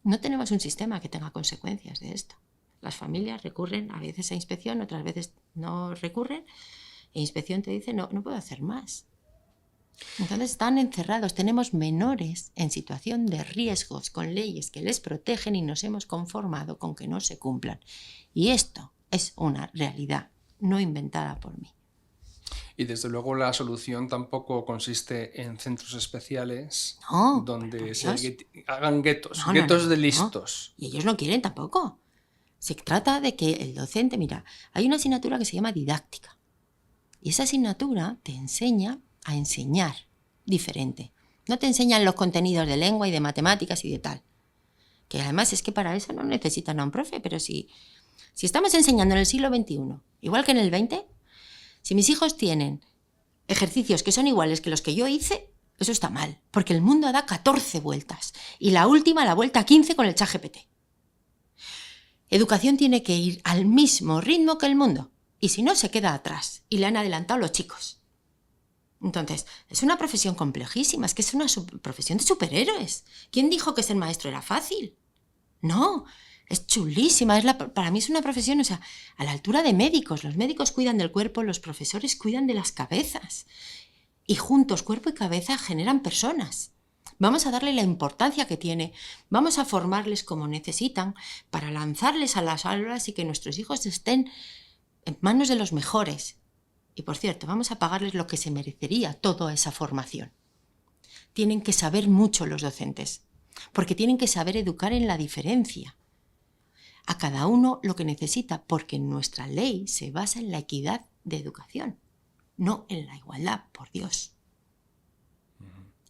No tenemos un sistema que tenga consecuencias de esto. Las familias recurren a veces a inspección, otras veces no recurren. E inspección te dice, no puedo hacer más. Entonces están encerrados. Tenemos menores en situación de riesgos con leyes que les protegen y nos hemos conformado con que no se cumplan. Y esto es una realidad no inventada por mí. Y desde luego la solución tampoco consiste en centros especiales donde se hagan guetos, guetos de listos. Y ellos no quieren tampoco. Se trata de que el docente, mira, hay una asignatura que se llama didáctica. Y esa asignatura te enseña a enseñar diferente. No te enseñan los contenidos de lengua y de matemáticas y de tal. Que además es que para eso no necesitan a un profe, pero si estamos enseñando en el siglo XXI, igual que en el XX, si mis hijos tienen ejercicios que son iguales que los que yo hice, eso está mal, porque el mundo da 14 vueltas y la última, la vuelta 15 con el ChatGPT. Educación tiene que ir al mismo ritmo que el mundo y si no se queda atrás y le han adelantado los chicos. Entonces, es una profesión complejísima, es que es una profesión de superhéroes. ¿Quién dijo que ser maestro era fácil? No, es chulísima, para mí es una profesión, o sea, a la altura de médicos. Los médicos cuidan del cuerpo, los profesores cuidan de las cabezas. Y juntos, cuerpo y cabeza, generan personas. Vamos a darle la importancia que tiene, vamos a formarles como necesitan para lanzarles a las aulas y que nuestros hijos estén en manos de los mejores. Y por cierto, vamos a pagarles lo que se merecería toda esa formación. Tienen que saber mucho los docentes, porque tienen que saber educar en la diferencia. A cada uno lo que necesita, porque nuestra ley se basa en la equidad de educación, no en la igualdad, por Dios.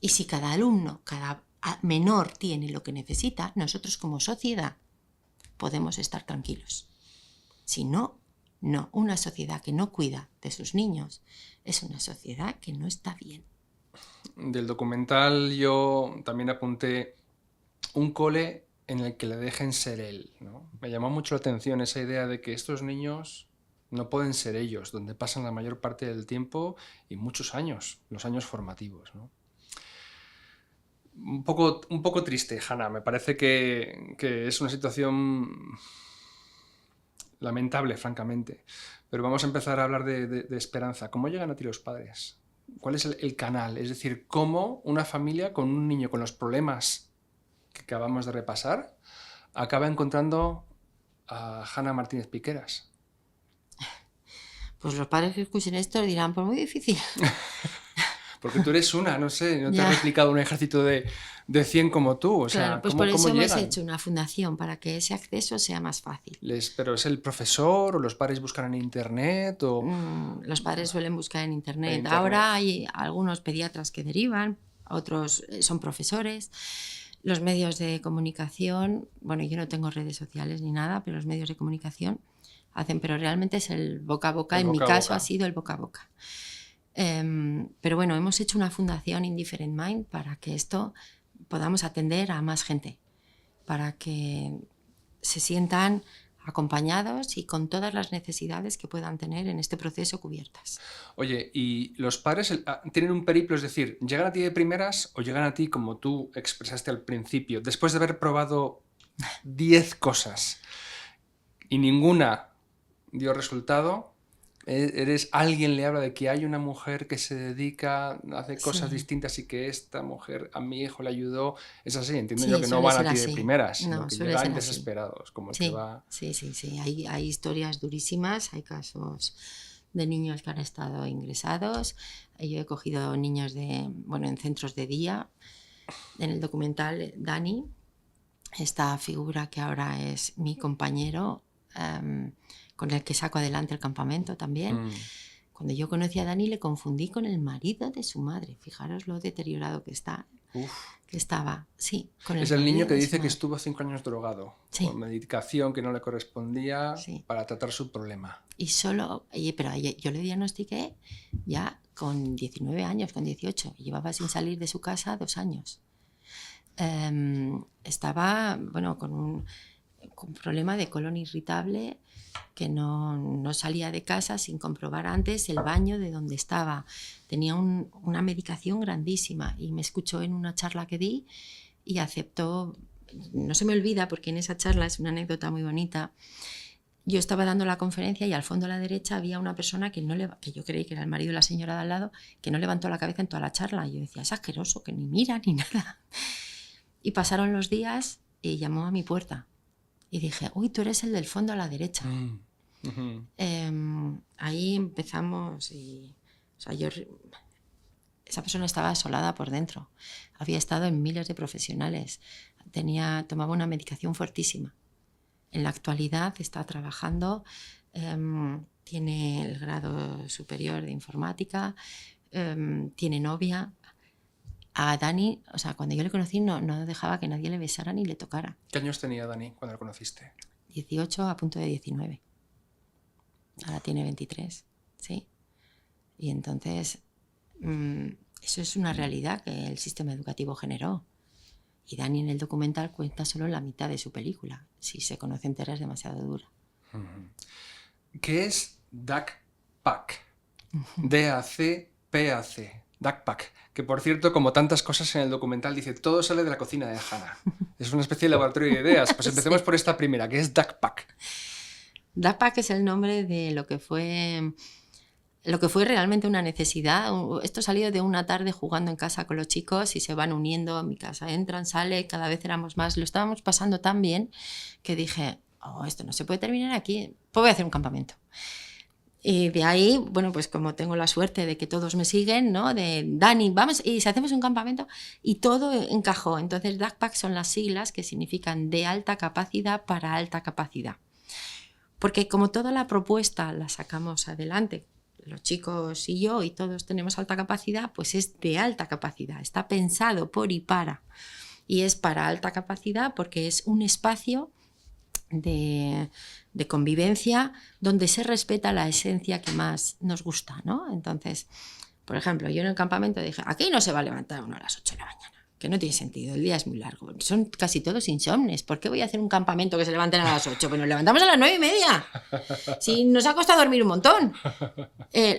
Y si cada alumno, cada menor tiene lo que necesita, nosotros como sociedad podemos estar tranquilos. Si no, no. Una sociedad que no cuida de sus niños es una sociedad que no está bien. Del documental yo también apunté un cole en el que le dejen ser él, ¿no? Me llamó mucho la atención esa idea de que estos niños no pueden ser ellos, donde pasan la mayor parte del tiempo y muchos años, los años formativos, ¿no? Un poco triste, Hanna. Me parece que es una situación lamentable, francamente. Pero vamos a empezar a hablar de esperanza. ¿Cómo llegan a ti los padres? ¿Cuál es el canal? Es decir, ¿cómo una familia con un niño con los problemas que acabamos de repasar acaba encontrando a Hanna Martínez Piqueras? Pues los padres que escuchen esto dirán, pues muy difícil. Porque tú eres una, no sé, no te Ya. has replicado un ejército de 100 como tú. O sea, Claro, pues ¿cómo por eso hemos llegan? hecho una fundación para que ese acceso sea más fácil. ¿Pero es el profesor o los padres buscan en internet? O... Los padres suelen buscar en internet. En Ahora hay algunos pediatras que derivan, otros son profesores. Los medios de comunicación, bueno, yo no tengo redes sociales ni nada, pero los medios de comunicación hacen, pero realmente es el boca a boca. En mi caso ha sido el boca a boca. Pero bueno, hemos hecho una fundación Indifferent Mind para que esto podamos atender a más gente, para que se sientan acompañados y con todas las necesidades que puedan tener en este proceso cubiertas. Oye, ¿y los padres tienen un periplo? Es decir, ¿llegan a ti de primeras o llegan a ti como tú expresaste al principio, después de haber probado 10 cosas y ninguna dio resultado? Alguien le habla de que hay una mujer que se dedica, hace cosas distintas y que esta mujer a mi hijo le ayudó. Es así, entiendo yo que no van a ti de primeras, sino que llegan desesperados, como el que va... Sí. Hay historias durísimas, hay casos de niños que han estado ingresados. Yo he cogido niños en centros de día. En el documental, Dani, esta figura que ahora es mi compañero, con el que saco adelante el campamento también. Cuando yo conocí a Dani le confundí con el marido de su madre. Fijaros lo deteriorado que está. Que estaba, sí. Es el niño que dice que estuvo 5 años drogado, con medicación que no le correspondía para tratar su problema. Y pero yo le diagnostiqué ya con 19 años, con 18. Llevaba sin salir de su casa 2 años. Estaba, con un problema de colon irritable, que no salía de casa sin comprobar antes el baño de donde estaba. Tenía una medicación grandísima y me escuchó en una charla que di y aceptó. No se me olvida porque en esa charla es una anécdota muy bonita. Yo estaba dando la conferencia y al fondo a la derecha había una persona que yo creí que era el marido de la señora de al lado, que no levantó la cabeza en toda la charla. Y yo decía, es asqueroso, que ni mira ni nada. Y pasaron los días y llamó a mi puerta. Y dije, uy, tú eres el del fondo a la derecha. Ahí empezamos esa persona estaba asolada por dentro. Había estado en miles de profesionales. Tomaba una medicación fuertísima. En la actualidad está trabajando, tiene el grado superior de informática, tiene novia. A Dani, cuando yo le conocí no dejaba que nadie le besara ni le tocara. ¿Qué años tenía Dani cuando lo conociste? 18 a punto de 19. Ahora tiene 23, ¿sí? Y entonces Eso es una realidad que el sistema educativo generó. Y Dani en el documental cuenta solo la mitad de su película. Si se conoce entera es demasiado dura. ¿Qué es DAC-PAC? D-A-C-P-A-C. DAC-PAC. Que por cierto, como tantas cosas en el documental, dice todo sale de la cocina de Hannah. Es una especie de laboratorio de ideas. Pues empecemos por esta primera, que es DAC-PAC. DAC-PAC es el nombre de lo que fue realmente una necesidad. Esto salió de una tarde jugando en casa con los chicos y se van uniendo. En mi casa entran, sale, cada vez éramos más. Lo estábamos pasando tan bien que dije, esto no se puede terminar aquí, pues voy a hacer un campamento. Y de ahí, bueno, pues como tengo la suerte de que todos me siguen, ¿no? De Dani, vamos, y si hacemos un campamento, y todo encajó. Entonces, DAC-PAC son las siglas que significan de alta capacidad para alta capacidad. Porque como toda la propuesta la sacamos adelante, los chicos y yo, y todos tenemos alta capacidad, pues es de alta capacidad, está pensado por y para. Y es para alta capacidad porque es un espacio de convivencia donde se respeta la esencia que más nos gusta, ¿no? Entonces, por ejemplo, yo en el campamento dije, aquí no se va a levantar uno a las 8 de la mañana, que no tiene sentido, el día es muy largo, son casi todos insomnes, ¿por qué voy a hacer un campamento que se levanten a las 8? Pues nos levantamos a las 9:30, si nos ha costado dormir un montón.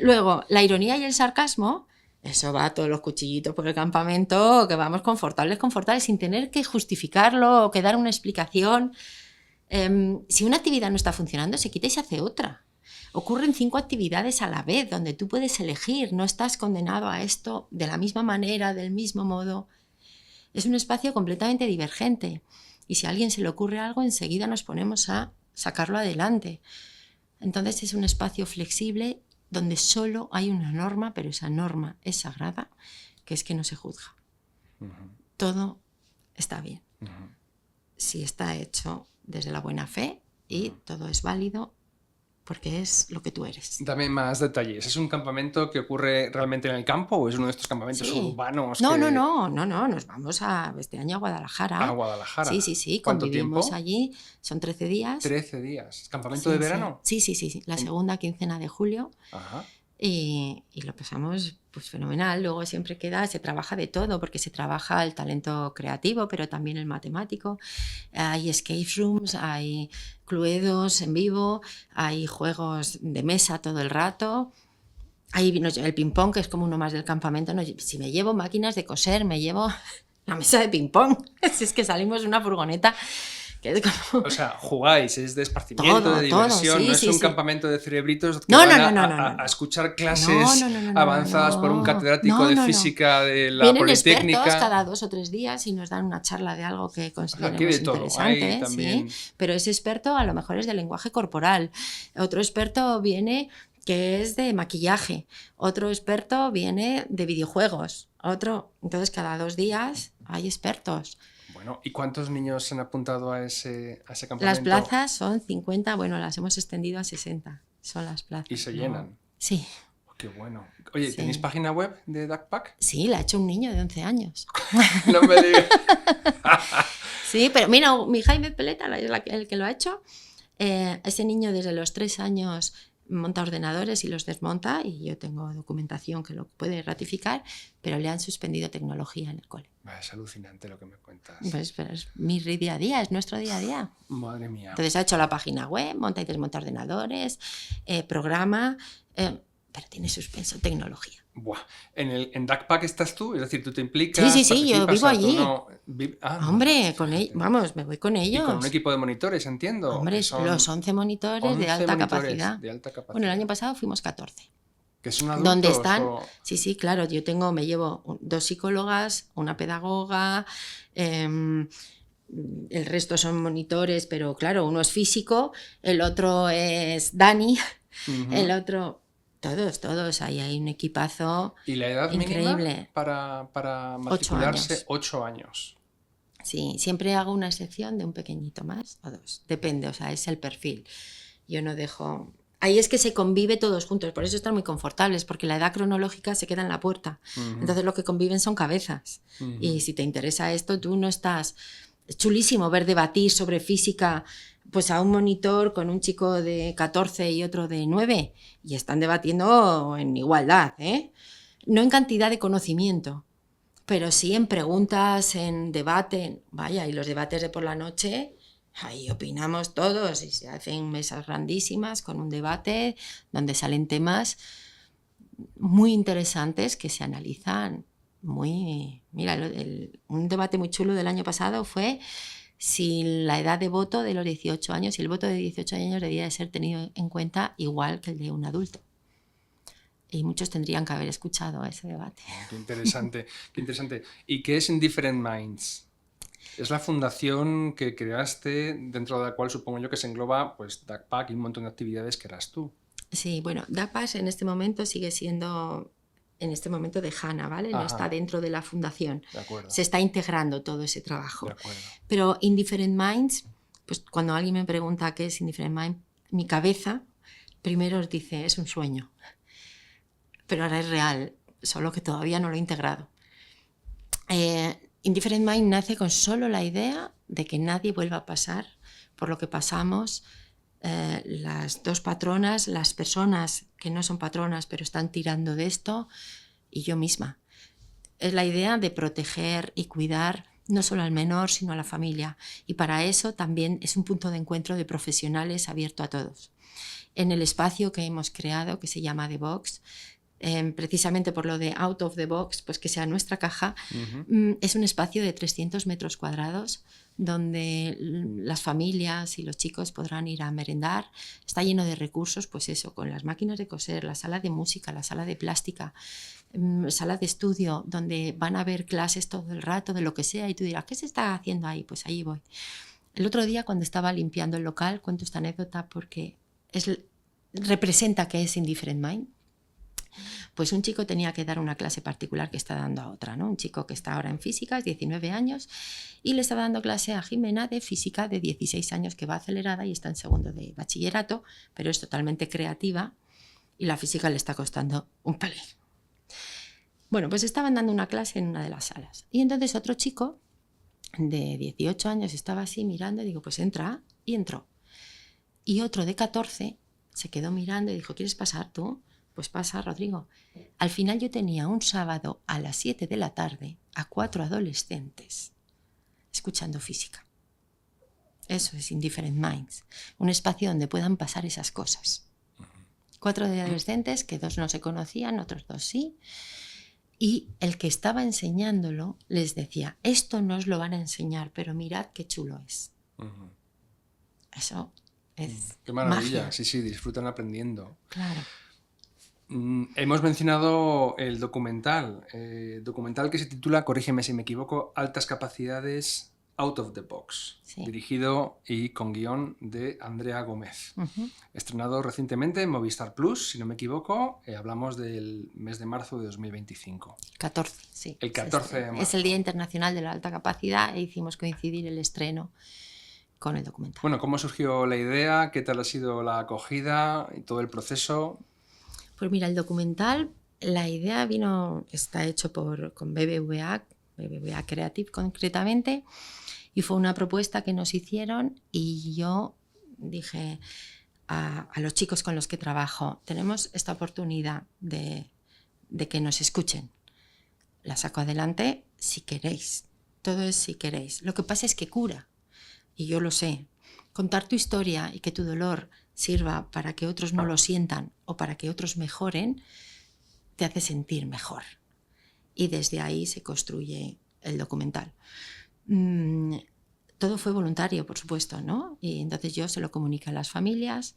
Luego, la ironía y el sarcasmo, eso va a todos los cuchillitos por el campamento, que vamos confortables, sin tener que justificarlo o que dar una explicación. Si una actividad no está funcionando, se quita y se hace otra. Ocurren 5 actividades a la vez, donde tú puedes elegir, no estás condenado a esto de la misma manera, del mismo modo. Es un espacio completamente divergente. Y si a alguien se le ocurre algo, enseguida nos ponemos a sacarlo adelante. Entonces es un espacio flexible donde solo hay una norma, pero esa norma es sagrada, que es que no se juzga. Todo está bien. Si está hecho desde la buena fe y todo es válido porque es lo que tú eres. Dame más detalles. ¿Es un campamento que ocurre realmente en el campo o es uno de estos campamentos urbanos? No, nos vamos este año a Guadalajara. ¿A Guadalajara? Sí, ¿Cuánto convivimos tiempo? allí, son 13 días. 13 días. ¿Campamento de verano? Sí, la segunda quincena de julio. Ajá. Y lo pasamos pues fenomenal. Luego siempre se trabaja de todo, porque se trabaja el talento creativo, pero también el matemático. Hay escape rooms, hay cluedos en vivo, hay juegos de mesa todo el rato. Hay el ping-pong, que es como uno más del campamento. Si me llevo máquinas de coser, me llevo la mesa de ping-pong. Si es que salimos de una furgoneta. O sea, jugáis, es de esparcimiento, de diversión, no es un campamento de cerebritos que van a escuchar clases avanzadas por un catedrático de física de la Vienen Politécnica. Expertos cada 2 o 3 días y nos dan una charla de algo que consideramos interesante. También. ¿Sí? Pero ese experto a lo mejor es de lenguaje corporal. Otro experto viene que es de maquillaje. Otro experto viene de videojuegos. Entonces cada 2 días hay expertos. Bueno, ¿y cuántos niños se han apuntado a ese campamento? Las plazas son 50, bueno, las hemos extendido a 60, son las plazas. ¿Y se llenan? Sí. Oh, qué bueno. Oye, ¿tenéis página web de DAC-PAC? Sí, la ha hecho un niño de 11 años. No me digas. Sí, pero mira, mi Jaime Peleta, el que lo ha hecho, ese niño desde los 3 años monta ordenadores y los desmonta, y yo tengo documentación que lo puede ratificar, pero le han suspendido tecnología en el cole. Es alucinante lo que me cuentas. Pues pero es mi día a día, es nuestro día a día. Madre mía. Entonces ha hecho la página web, monta y desmonta ordenadores, programa, pero tiene suspenso tecnología. Buah. ¿En DAC-PAC estás tú? Es decir, ¿tú te implicas? Sí, yo vivo allí. Hombre, no, me voy con ellos. Y con un equipo de monitores, entiendo. Hombre, los 11 monitores de alta capacidad. De alta capacidad. Bueno, el año pasado fuimos 14. ¿Que son adultos? ¿Dónde están? Sí, claro, me llevo 2 psicólogas, una pedagoga, el resto son monitores, pero claro, uno es físico, el otro es Dani, el otro... Todos, ahí hay un equipazo increíble. ¿Y la edad mínima para matricularse? 8 años. Sí, siempre hago una excepción de un pequeñito más o 2, depende, o sea, es el perfil. Yo no dejo... Ahí es que se convive todos juntos, por eso están muy confortables, porque la edad cronológica se queda en la puerta. Entonces lo que conviven son cabezas. Y si te interesa esto, tú no estás... Es chulísimo ver debatir sobre física pues a un monitor con un chico de 14 y otro de 9, y están debatiendo en igualdad, ¿eh? no en cantidad de conocimiento, pero sí en preguntas, en debate. Vaya, y los debates de por la noche, ahí opinamos todos y se hacen mesas grandísimas con un debate donde salen temas muy interesantes que se analizan muy... Mira, un debate muy chulo del año pasado fue si la edad de voto de los 18 años, si el voto de 18 años debía de ser tenido en cuenta igual que el de un adulto. Y muchos tendrían que haber escuchado ese debate. Qué interesante, qué interesante. ¿Y qué es Indifferent Minds? Es la fundación que creaste, dentro de la cual supongo yo que se engloba pues DACPAC y un montón de actividades que harás tú. Sí, bueno, DAPAS en este momento sigue siendo, en este momento de HANA, ¿vale? No está dentro de la fundación. De acuerdo. Se está integrando todo ese trabajo. De acuerdo. Pero Indifferent Minds, pues cuando alguien me pregunta qué es Indifferent Minds, mi cabeza primero os dice, es un sueño. Pero ahora es real, solo que todavía no lo he integrado. Indifferent Mind nace con solo la idea de que nadie vuelva a pasar por lo que pasamos las dos patronas, las personas que no son patronas pero están tirando de esto y yo misma. Es la idea de proteger y cuidar no solo al menor sino a la familia, y para eso también es un punto de encuentro de profesionales abierto a todos. En el espacio que hemos creado, que se llama The Box, precisamente por lo de out of the box, pues que sea nuestra caja, es un espacio de 300 metros cuadrados donde las familias y los chicos podrán ir a merendar. Está lleno de recursos, pues eso, con las máquinas de coser, la sala de música, la sala de plástica, sala de estudio, donde van a ver clases todo el rato de lo que sea, y tú dirás, ¿qué se está haciendo ahí? Pues ahí voy. El otro día, cuando estaba limpiando el local, cuento esta anécdota porque representa que es Indifferent Mind. Pues un chico tenía que dar una clase particular que está dando a otra, ¿no? Un chico que está ahora en físicas, 19 años, y le está dando clase a Jimena de física de 16 años, que va acelerada y está en segundo de bachillerato, pero es totalmente creativa y la física le está costando un pelín. Bueno, pues estaban dando una clase en una de las salas y entonces otro chico de 18 años estaba así mirando y digo, pues entra, y entró. Y otro de 14 se quedó mirando y dijo, ¿quieres pasar tú? Pues pasa, Rodrigo. Al final yo tenía un sábado a las 7 de la tarde a 4 adolescentes escuchando física. Eso es Indifferent Minds, un espacio donde puedan pasar esas cosas. 4 adolescentes, que 2 no se conocían, otros 2 sí, y el que estaba enseñándolo les decía, esto no os lo van a enseñar, pero mirad qué chulo es. Eso es qué maravilla, magia. sí, disfrutan aprendiendo. Claro. Hemos mencionado el documental que se titula, corrígeme si me equivoco, Altas capacidades out of the box, Sí. dirigido y con guión de Andrea Gómez. Estrenado recientemente en Movistar Plus, si no me equivoco, hablamos del mes de marzo de 2025. 14, sí. El 14 de marzo. Es el Día Internacional de la Alta Capacidad e hicimos coincidir el estreno con el documental. Bueno, ¿cómo surgió la idea? ¿Qué tal ha sido la acogida y todo el proceso? Pues mira, el documental, la idea está hecho con BBVA Creative concretamente, y fue una propuesta que nos hicieron y yo dije a los chicos con los que trabajo, tenemos esta oportunidad de que nos escuchen. La saco adelante si queréis, todo es si queréis. Lo que pasa es que cura, y yo lo sé. Contar tu historia y que tu dolor sirva para que otros no lo sientan o para que otros mejoren, te hace sentir mejor. Y desde ahí se construye el documental. Todo fue voluntario, por supuesto, ¿no? Y entonces yo se lo comuniqué a las familias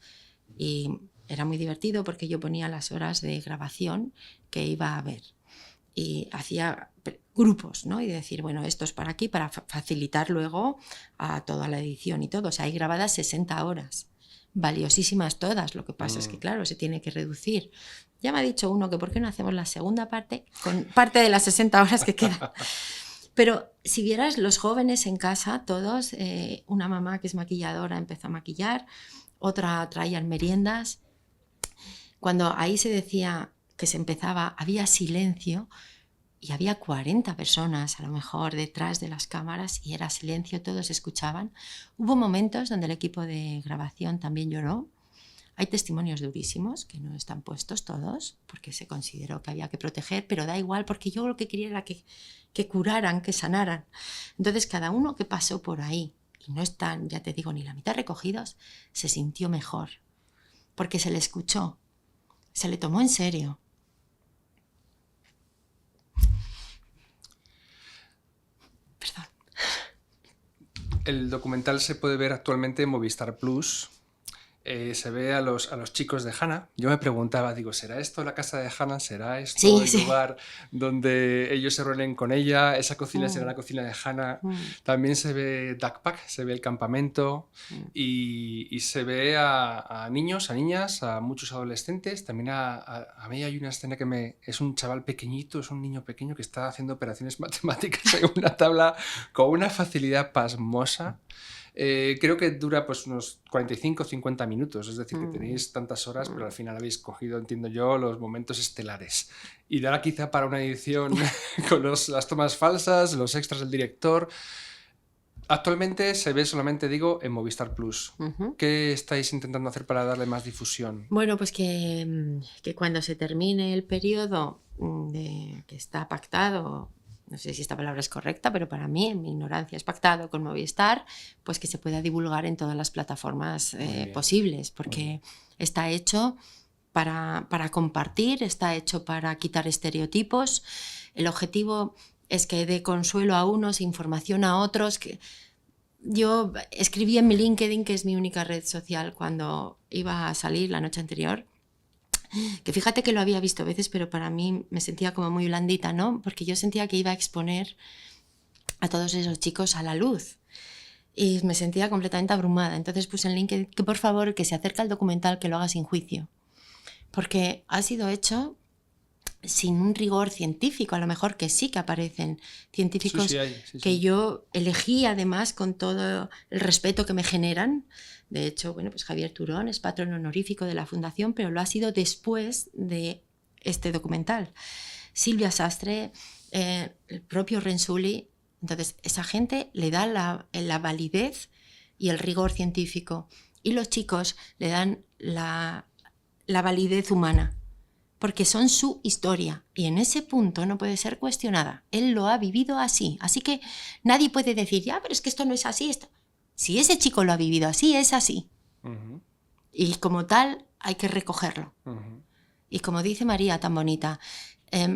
y era muy divertido porque yo ponía las horas de grabación que iba a haber. Y hacía grupos, ¿no? Y decir, bueno, esto es para aquí, para facilitar luego a toda la edición y todo. O sea, hay grabadas 60 horas. Valiosísimas todas, lo que pasa es que claro, se tiene que reducir. Ya me ha dicho uno que por qué no hacemos la segunda parte con parte de las 60 horas que quedan. Pero si vieras los jóvenes en casa, todos, una mamá que es maquilladora empezó a maquillar, otra traían meriendas. Cuando ahí se decía que se empezaba, había silencio y había 40 personas a lo mejor detrás de las cámaras y era silencio, todos escuchaban. Hubo momentos donde el equipo de grabación también lloró. Hay testimonios durísimos que no están puestos todos porque se consideró que había que proteger, pero da igual porque yo lo que quería era que curaran, que sanaran. Entonces cada uno que pasó por ahí, y no están, ya te digo, ni la mitad recogidos, se sintió mejor porque se le escuchó, se le tomó en serio. Perdón. El documental se puede ver actualmente en Movistar Plus. Se ve a los chicos de Hannah. Yo me preguntaba, digo, ¿será esto la casa de Hannah? ¿Será esto Sí, el sí. lugar donde ellos se reúnen con ella? ¿Esa cocina será la cocina de Hannah? También se ve Duckpack, se ve el campamento y se ve a niños, a niñas, a muchos adolescentes. También a mí hay una escena que es un chaval pequeñito, es un niño pequeño que está haciendo operaciones matemáticas en una tabla con una facilidad pasmosa. Creo que dura pues unos 45 o 50 minutos, es decir, que tenéis tantas horas, pero al final habéis cogido, entiendo yo, los momentos estelares. Y dará quizá para una edición con las tomas falsas, los extras del director. Actualmente se ve solamente, digo, en Movistar Plus. ¿Qué estáis intentando hacer para darle más difusión? Bueno, pues que cuando se termine el periodo que está pactado, no sé si esta palabra es correcta, pero para mí, en mi ignorancia, es pactado con Movistar, pues que se pueda divulgar en todas las plataformas posibles, porque está hecho para compartir, está hecho para quitar estereotipos. El objetivo es que dé consuelo a unos, información a otros. Yo escribí en mi LinkedIn, que es mi única red social, cuando iba a salir la noche anterior, que fíjate que lo había visto veces, pero para mí me sentía como muy blandita, ¿no? Porque yo sentía que iba a exponer a todos esos chicos a la luz y me sentía completamente abrumada. Entonces puse en LinkedIn que por favor, que se acerque al documental, que lo haga sin juicio, porque ha sido hecho sin un rigor científico. A lo mejor que sí que aparecen científicos que yo elegí además con todo el respeto que me generan. De hecho, bueno, pues Javier Turón es patrón honorífico de la Fundación, pero lo ha sido después de este documental. Silvia Sastre, el propio Renzulli. Entonces, esa gente le da la validez y el rigor científico. Y los chicos le dan la validez humana, porque son su historia y en ese punto no puede ser cuestionada. Él lo ha vivido así. Así que nadie puede decir, ya, pero es que esto no es así. Si ese chico lo ha vivido así, es así. Y como tal, hay que recogerlo. Y como dice María, tan bonita,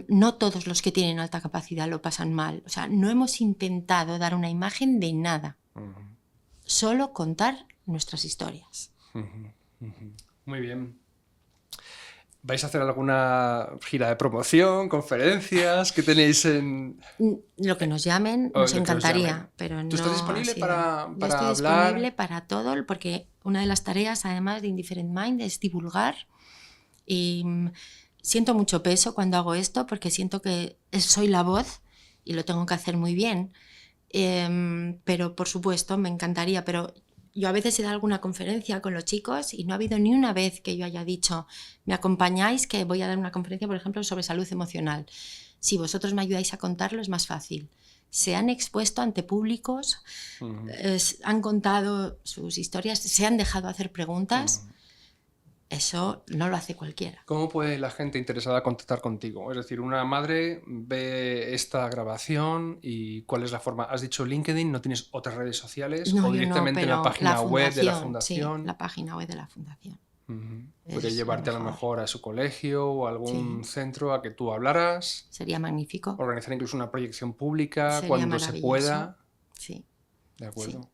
no todos los que tienen alta capacidad lo pasan mal. O sea, no hemos intentado dar una imagen de nada. Solo contar nuestras historias. Muy bien. ¿Vais a hacer alguna gira de promoción, conferencias? ¿Qué tenéis en...? Lo que nos llamen, nos encantaría, pero no. ¿Tú estás disponible para Yo estoy hablar? Disponible para todo, porque una de las tareas, además de Indifferent Mind, es divulgar. Y siento mucho peso cuando hago esto, porque siento que soy la voz y lo tengo que hacer muy bien. Pero, por supuesto, me encantaría, pero... Yo a veces he dado alguna conferencia con los chicos y no ha habido ni una vez que yo haya dicho, me acompañáis, que voy a dar una conferencia, por ejemplo, sobre salud emocional. Si vosotros me ayudáis a contarlo, es más fácil. Se han expuesto ante públicos, han contado sus historias, se han dejado hacer preguntas. Eso no lo hace cualquiera. ¿Cómo puede la gente interesada contactar contigo? Es decir, una madre ve esta grabación y ¿cuál es la forma? ¿Has dicho LinkedIn? ¿No tienes otras redes sociales? No, ¿O directamente en la página web de la Fundación? Sí, la página web de la Fundación. Podría llevarte a lo mejor a su colegio o a algún centro a que tú hablaras. Sería magnífico. Organizar incluso una proyección pública Sería cuando se pueda. Sí. De acuerdo. Sí.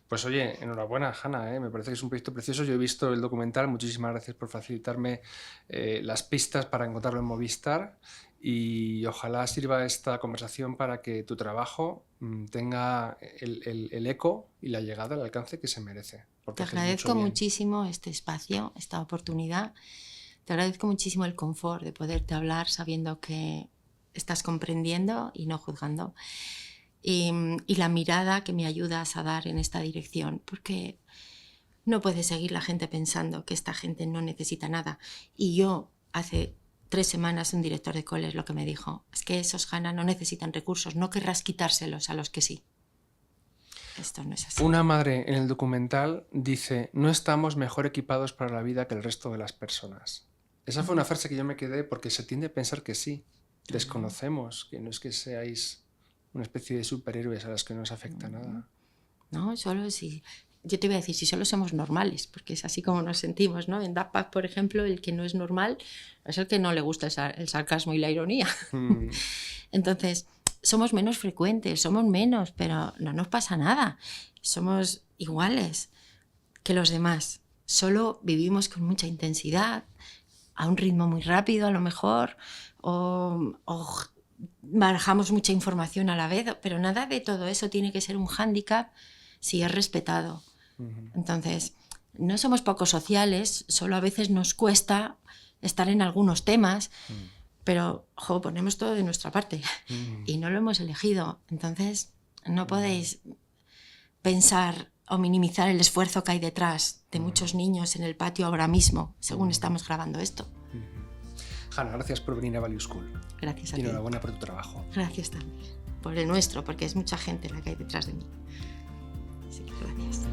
Pues oye, enhorabuena, Hannah, me parece que es un proyecto precioso. Yo he visto el documental, muchísimas gracias por facilitarme las pistas para encontrarlo en Movistar y ojalá sirva esta conversación para que tu trabajo tenga el eco y la llegada, el alcance que se merece. Te agradezco muchísimo este espacio, esta oportunidad. Te agradezco muchísimo el confort de poderte hablar sabiendo que estás comprendiendo y no juzgando. Y la mirada que me ayudas a dar en esta dirección, porque no puede seguir la gente pensando que esta gente no necesita nada. Y yo, hace 3 semanas, un director de cole lo que me dijo, es que esos Hannah no necesitan recursos, no querrás quitárselos a los que sí. esto no es así. Una madre en el documental dice: no estamos mejor equipados para la vida que el resto de las personas. Esa fue una frase que yo me quedé, porque se tiende a pensar que sí. Desconocemos, que no es que seáis una especie de superhéroes a los que no os afecta nada. No, solo si... Yo te voy a decir, si solo somos normales, porque es así como nos sentimos, ¿no? En Daft Punk, por ejemplo, el que no es normal es el que no le gusta el sarcasmo y la ironía. Entonces, somos menos frecuentes, somos menos, pero no nos pasa nada. Somos iguales que los demás. Solo vivimos con mucha intensidad, a un ritmo muy rápido a lo mejor, o manejamos mucha información a la vez, pero nada de todo eso tiene que ser un hándicap si es respetado. Entonces, no somos poco sociales, solo a veces nos cuesta estar en algunos temas, pero ponemos todo de nuestra parte y no lo hemos elegido. Entonces, no podéis pensar o minimizar el esfuerzo que hay detrás de muchos niños en el patio ahora mismo, según estamos grabando esto. Hanna, gracias por venir a Value School. Gracias a ti. Y enhorabuena por tu trabajo. Gracias también. Por el nuestro, porque es mucha gente la que hay detrás de mí. Así que gracias.